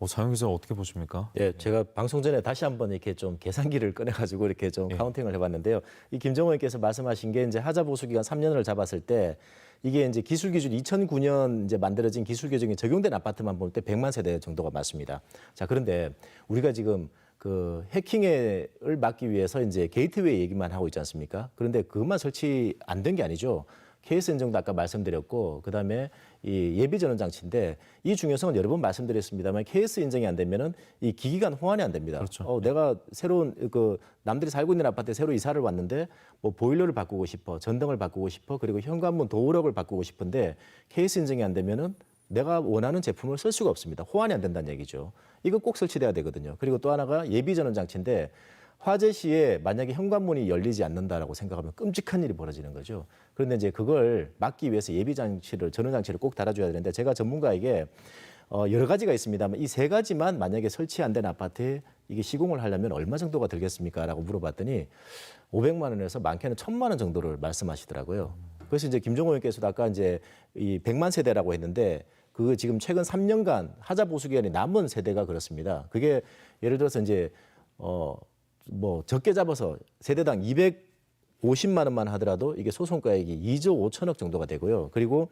장영 기자 어떻게 보십니까? 예, 제가 방송 전에 다시 한번 이렇게 좀 계산기를 꺼내가지고 이렇게 좀 카운팅을 해봤는데요. 이 김정호 의원께서 말씀하신 게 이제 하자 보수 기간 3년을 잡았을 때 이게 이제 기술 기준 2009년 이제 만들어진 기술 규정이 적용된 아파트만 볼 때 100만 세대 정도가 맞습니다. 자, 그런데 우리가 지금 그 해킹을 막기 위해서 이제 게이트웨이 얘기만 하고 있지 않습니까? 그런데 그것만 설치 안 된 게 아니죠. KS 인증도 아까 말씀드렸고 그다음에 이 예비 전원 장치인데 이 중요성은 여러 번 말씀드렸습니다만 KS 인증이 안 되면은 이 기기간 호환이 안 됩니다. 그렇죠. 내가 새로운 그 남들이 살고 있는 아파트에 새로 이사를 왔는데 뭐 보일러를 바꾸고 싶어, 전등을 바꾸고 싶어, 그리고 현관문 도어록을 바꾸고 싶은데 KS 인증이 안 되면은 내가 원하는 제품을 쓸 수가 없습니다. 호환이 안 된다는 얘기죠. 이거 꼭 설치돼야 되거든요. 그리고 또 하나가 예비 전원 장치인데 화재 시에 만약에 현관문이 열리지 않는다라고 생각하면 끔찍한 일이 벌어지는 거죠. 그런데 이제 그걸 막기 위해서 예비 장치를 전원 장치를 꼭 달아줘야 되는데 제가 전문가에게 여러 가지가 있습니다만 이 세 가지만 만약에 설치 안 된 아파트에 이게 시공을 하려면 얼마 정도가 들겠습니까?라고 물어봤더니 500만 원에서 많게는 1000만 원 정도를 말씀하시더라고요. 그래서 이제 김종호 의원께서도 아까 이제 이 100만 세대라고 했는데 그 지금 최근 3년간 하자 보수 기간이 남은 세대가 그렇습니다. 그게 예를 들어서 이제 뭐 적게 잡아서 세대당 250만 원만 하더라도 이게 소송가액이 2조 5천억 정도가 되고요. 그리고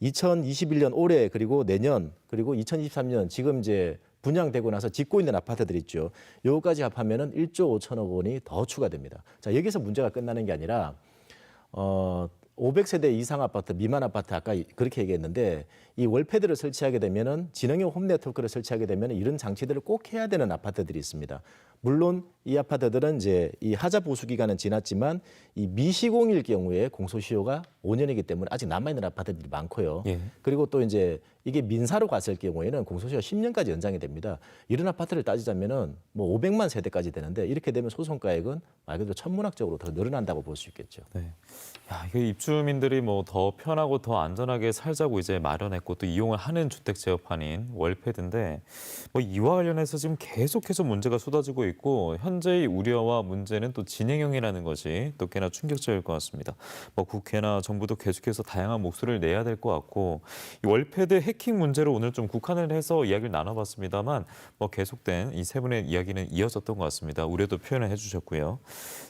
2021년 올해 그리고 내년 그리고 2023년 지금 이제 분양되고 나서 짓고 있는 아파트들 있죠. 요거까지 합하면은 1조 5천억 원이 더 추가됩니다. 자, 여기서 문제가 끝나는 게 아니라 500세대 이상 아파트, 미만 아파트 아까 그렇게 얘기했는데 이 월패드를 설치하게 되면은 진흥용 홈 네트워크를 설치하게 되면은 이런 장치들을 꼭 해야 되는 아파트들이 있습니다. 물론 이 아파트들은 이제 이 하자 보수 기간은 지났지만 이 미시공일 경우에 공소시효가 5년이기 때문에 아직 남아있는 아파트들이 많고요. 예. 그리고 또 이제 이게 민사로 갔을 경우에는 공소시효가 10년까지 연장이 됩니다. 이런 아파트를 따지자면은 뭐 500만 세대까지 되는데 이렇게 되면 소송가액은 말 그대로 천문학적으로 더 늘어난다고 볼 수 있겠죠. 네. 야, 이게 입주민들이 뭐 더 편하고 더 안전하게 살자고 이제 마련했고 또 이용을 하는 주택 제어판인 월패드인데 뭐 이와 관련해서 지금 계속해서 문제가 쏟아지고 있고 현재의 우려와 문제는 또 진행형이라는 것이 또 꽤나 충격적일 것 같습니다. 뭐 국회나 정부도 계속해서 다양한 목소리를 내야 될 것 같고 이 월패드 해킹 문제로 오늘 좀 국한을 해서 이야기를 나눠봤습니다만 뭐 계속된 이 세 분의 이야기는 이어졌던 것 같습니다. 우려도 표현을 해주셨고요.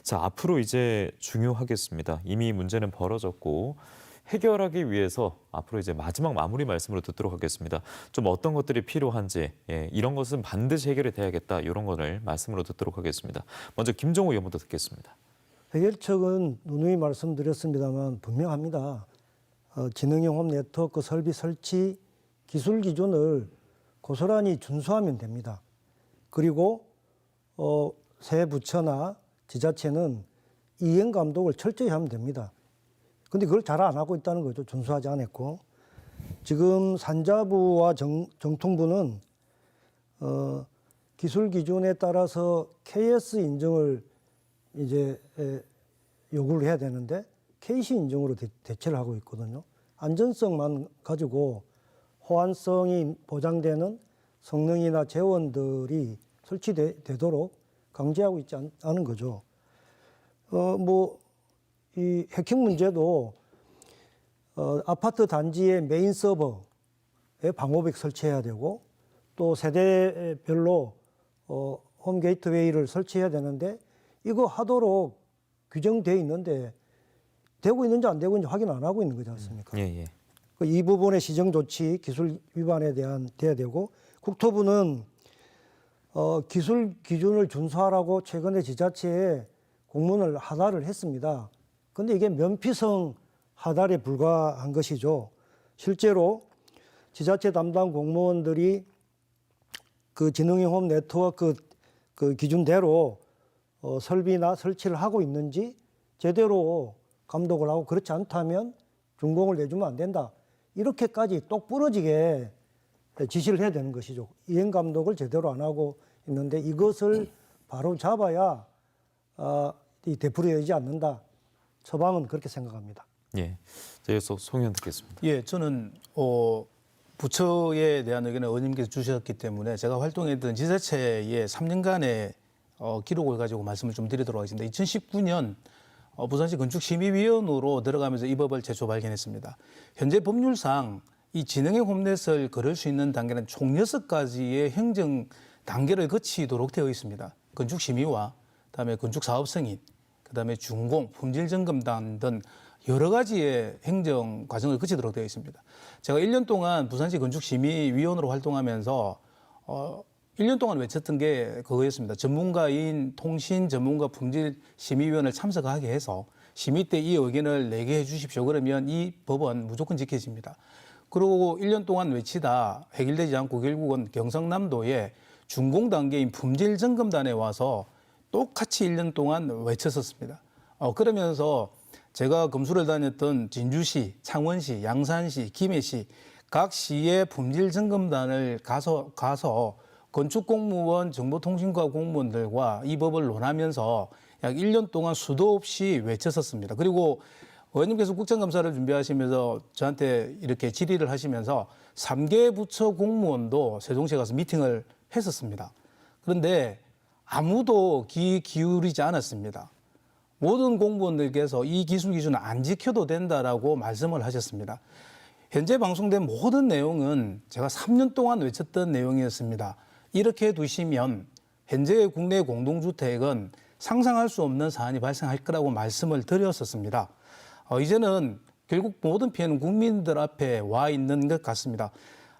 자, 앞으로 이제 중요하겠습니다. 이미 문제는 벌어졌고 해결하기 위해서 앞으로 이제 마지막 마무리 말씀으로 듣도록 하겠습니다. 좀 어떤 것들이 필요한지, 이런 것은 반드시 해결이 돼야겠다, 이런 거를 말씀으로 듣도록 하겠습니다. 먼저 김종우 의원부터 듣겠습니다. 해결책은 누누이 말씀드렸습니다만 분명합니다. 지능형 홈 네트워크 설비 설치 기술 기준을 고스란히 준수하면 됩니다. 그리고 새 부처나 지자체는 이행 감독을 철저히 하면 됩니다. 근데 그걸 잘 안 하고 있다는 거죠. 준수하지 않았고. 지금 산자부와 정통부는 기술 기준에 따라서 KS 인증을 이제 요구를 해야 되는데 KC 인증으로 대체를 하고 있거든요. 안전성만 가지고 호환성이 보장되는 성능이나 재원들이 설치되도록 강제하고 있지 않은 거죠. 이 해킹 문제도 아파트 단지의 메인 서버에 방호벽 설치해야 되고 또 세대별로 홈 게이트웨이를 설치해야 되는데 이거 하도록 규정되어 있는데 되고 있는지 안 되고 있는지 확인 안 하고 있는 거지 않습니까? 예. 이 부분의 시정 조치, 기술 위반에 대한 돼야 되고 국토부는 기술 기준을 준수하라고 최근에 지자체에 공문을 하달을 했습니다. 근데 이게 면피성 하달에 불과한 것이죠. 실제로 지자체 담당 공무원들이 그 지능형 홈 네트워크 그 기준대로 설비나 설치를 하고 있는지 제대로 감독을 하고 그렇지 않다면 준공을 내주면 안 된다. 이렇게까지 똑 부러지게 지시를 해야 되는 것이죠. 이행 감독을 제대로 안 하고 있는데 이것을 바로 잡아야 이 되풀이되지 않는다. 처방은 그렇게 생각합니다. 예. 이어서 송 의원 듣겠습니다. 예, 저는 부처에 대한 의견을 의원님께서 주셨기 때문에 제가 활동했던 지자체의 3년간의 기록을 가지고 말씀을 좀 드리도록 하겠습니다. 2019년 부산시 건축심의위원으로 들어가면서 이 법을 최초 발견했습니다. 현재 법률상 이 지능형 홈넷을 걸을 수 있는 단계는 총 6가지의 행정 단계를 거치도록 되어 있습니다. 건축심의와 그다음에 건축사업승인, 그다음에 준공, 품질점검단 등 여러 가지의 행정 과정을 거치도록 되어 있습니다. 제가 1년 동안 부산시 건축심의위원으로 활동하면서 1년 동안 외쳤던 게 그거였습니다. 전문가인 통신 전문가 품질 심의위원을 참석하게 해서 심의 때 이 의견을 내게 해 주십시오. 그러면 이 법은 무조건 지켜집니다. 그리고 1년 동안 외치다 해결되지 않고 결국은 경상남도의 준공 단계인 품질 점검단에 와서 똑같이 1년 동안 외쳤었습니다. 그러면서 제가 검수를 다녔던 진주시, 창원시, 양산시, 김해시 각 시의 품질 점검단을 가서 건축공무원, 정보통신과 공무원들과 이 법을 논하면서 약 1년 동안 수도 없이 외쳤었습니다. 그리고 의원님께서 국정감사를 준비하시면서 저한테 이렇게 질의를 하시면서 3개 부처 공무원도 세종시에 가서 미팅을 했었습니다. 그런데 아무도 귀 기울이지 않았습니다. 모든 공무원들께서 이 기술 기준을 안 지켜도 된다라고 말씀을 하셨습니다. 현재 방송된 모든 내용은 제가 3년 동안 외쳤던 내용이었습니다. 이렇게 두시면 현재의 국내 공동주택은 상상할 수 없는 사안이 발생할 거라고 말씀을 드렸었습니다. 이제는 결국 모든 피해는 국민들 앞에 와 있는 것 같습니다.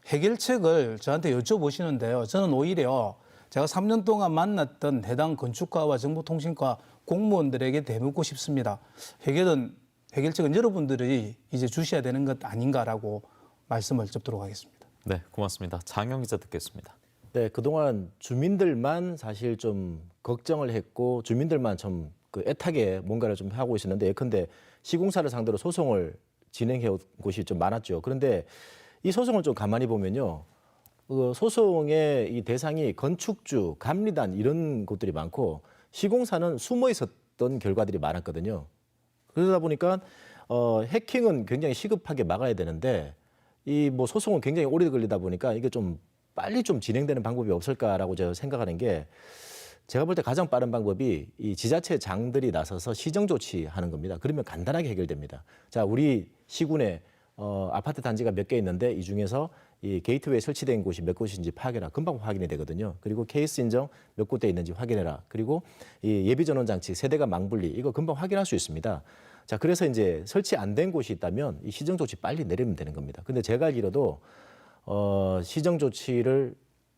해결책을 저한테 여쭤보시는데요. 저는 오히려 제가 3년 동안 만났던 해당 건축가와 정보통신과 공무원들에게 대묻고 싶습니다. 해결책은 여러분들이 이제 주셔야 되는 것 아닌가라고 말씀을 접도록 하겠습니다. 네, 고맙습니다. 장영 기자 듣겠습니다. 네, 그동안 주민들만 사실 좀 걱정을 했고 주민들만 좀 애타게 뭔가를 좀 하고 있었는데 예컨대 시공사를 상대로 소송을 진행해 온 곳이 좀 많았죠. 그런데 이 소송을 좀 가만히 보면요. 소송의 이 대상이 건축주, 감리단 이런 곳들이 많고 시공사는 숨어 있었던 결과들이 많았거든요. 그러다 보니까 해킹은 굉장히 시급하게 막아야 되는데 이 뭐 소송은 굉장히 오래 걸리다 보니까 이게 좀 빨리 좀 진행되는 방법이 없을까라고 제가 생각하는 게 제가 볼 때 가장 빠른 방법이 이 지자체 장들이 나서서 시정 조치하는 겁니다. 그러면 간단하게 해결됩니다. 자, 우리 시군에 아파트 단지가 몇 개 있는데 이 중에서 이 게이트웨이 설치된 곳이 몇 곳인지 파악해라. 금방 확인이 되거든요. 그리고 케이스 인정 몇 곳에 있는지 확인해라. 그리고 이 예비 전원 장치 세대가 망분리 이거 금방 확인할 수 있습니다. 자, 그래서 이제 설치 안 된 곳이 있다면 이 시정 조치 빨리 내리면 되는 겁니다. 근데 제가 알기로도 시정 조치를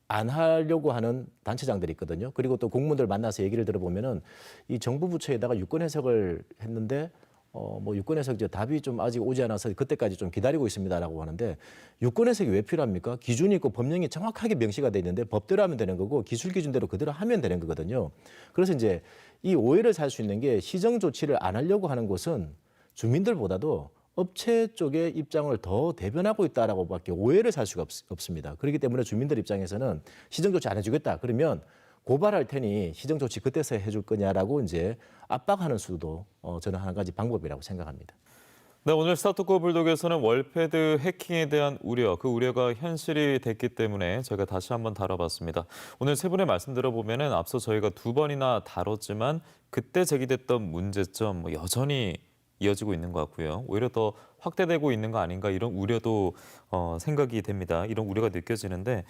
안 하려고 하는 단체장들이 있거든요. 그리고 또 공무원들 만나서 얘기를 들어보면은 이 정부 부처에다가 유권 해석을 했는데 뭐 유권 해석 이제 답이 좀 아직 오지 않아서 그때까지 좀 기다리고 있습니다라고 하는데 유권 해석이 왜 필요합니까? 기준이 있고 법령이 정확하게 명시가 돼 있는데 법대로 하면 되는 거고 기술 기준대로 그대로 하면 되는 거거든요. 그래서 이제 이 오해를 살 수 있는 게 시정 조치를 안 하려고 하는 곳은 주민들보다도 업체 쪽의 입장을 더 대변하고 있다라고밖에 오해를 살 수가 없습니다. 그렇기 때문에 주민들 입장에서는 시정 조치 안 해주겠다 그러면 고발할 테니 시정 조치 그때서 해줄 거냐라고 이제 압박하는 수도 저는 한 가지 방법이라고 생각합니다. 네, 오늘 스타트고 불독에서는 월패드 해킹에 대한 우려, 그 우려가 현실이 됐기 때문에 저희가 다시 한번 다뤄봤습니다. 오늘 세 분의 말씀 들어보면은 앞서 저희가 두 번이나 다뤘지만 그때 제기됐던 문제점 여전히 이어지고 있는 것 같고요. 오히려 더 확대되고 있는 거 아닌가 이런 우려도 생각이 됩니다. 이런 우려가 느껴지는데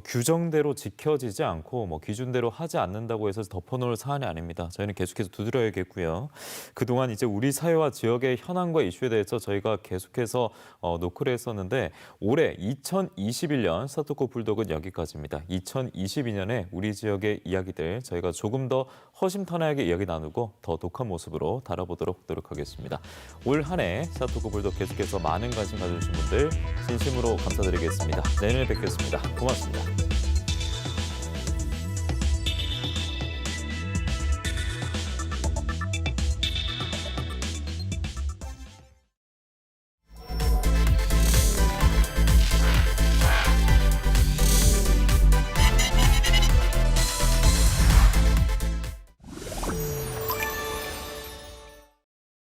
규정대로 지켜지지 않고 기준대로 하지 않는다고 해서 덮어놓을 사안이 아닙니다. 저희는 계속해서 두드려야겠고요. 그동안 이제 우리 사회와 지역의 현안과 이슈에 대해서 저희가 계속해서 노크를 했었는데 올해 2021년 스타트고 불독은 여기까지입니다. 2022년에 우리 지역의 이야기들 저희가 조금 더 허심탄회하게 이야기 나누고 더 독한 모습으로 다뤄보도록 노력하겠습니다. 올 한 해 스타트고 불독 계속해서 많은 관심 가져주신 분들 진심으로 감사드리겠습니다. 내년에 뵙겠습니다. 고맙습니다.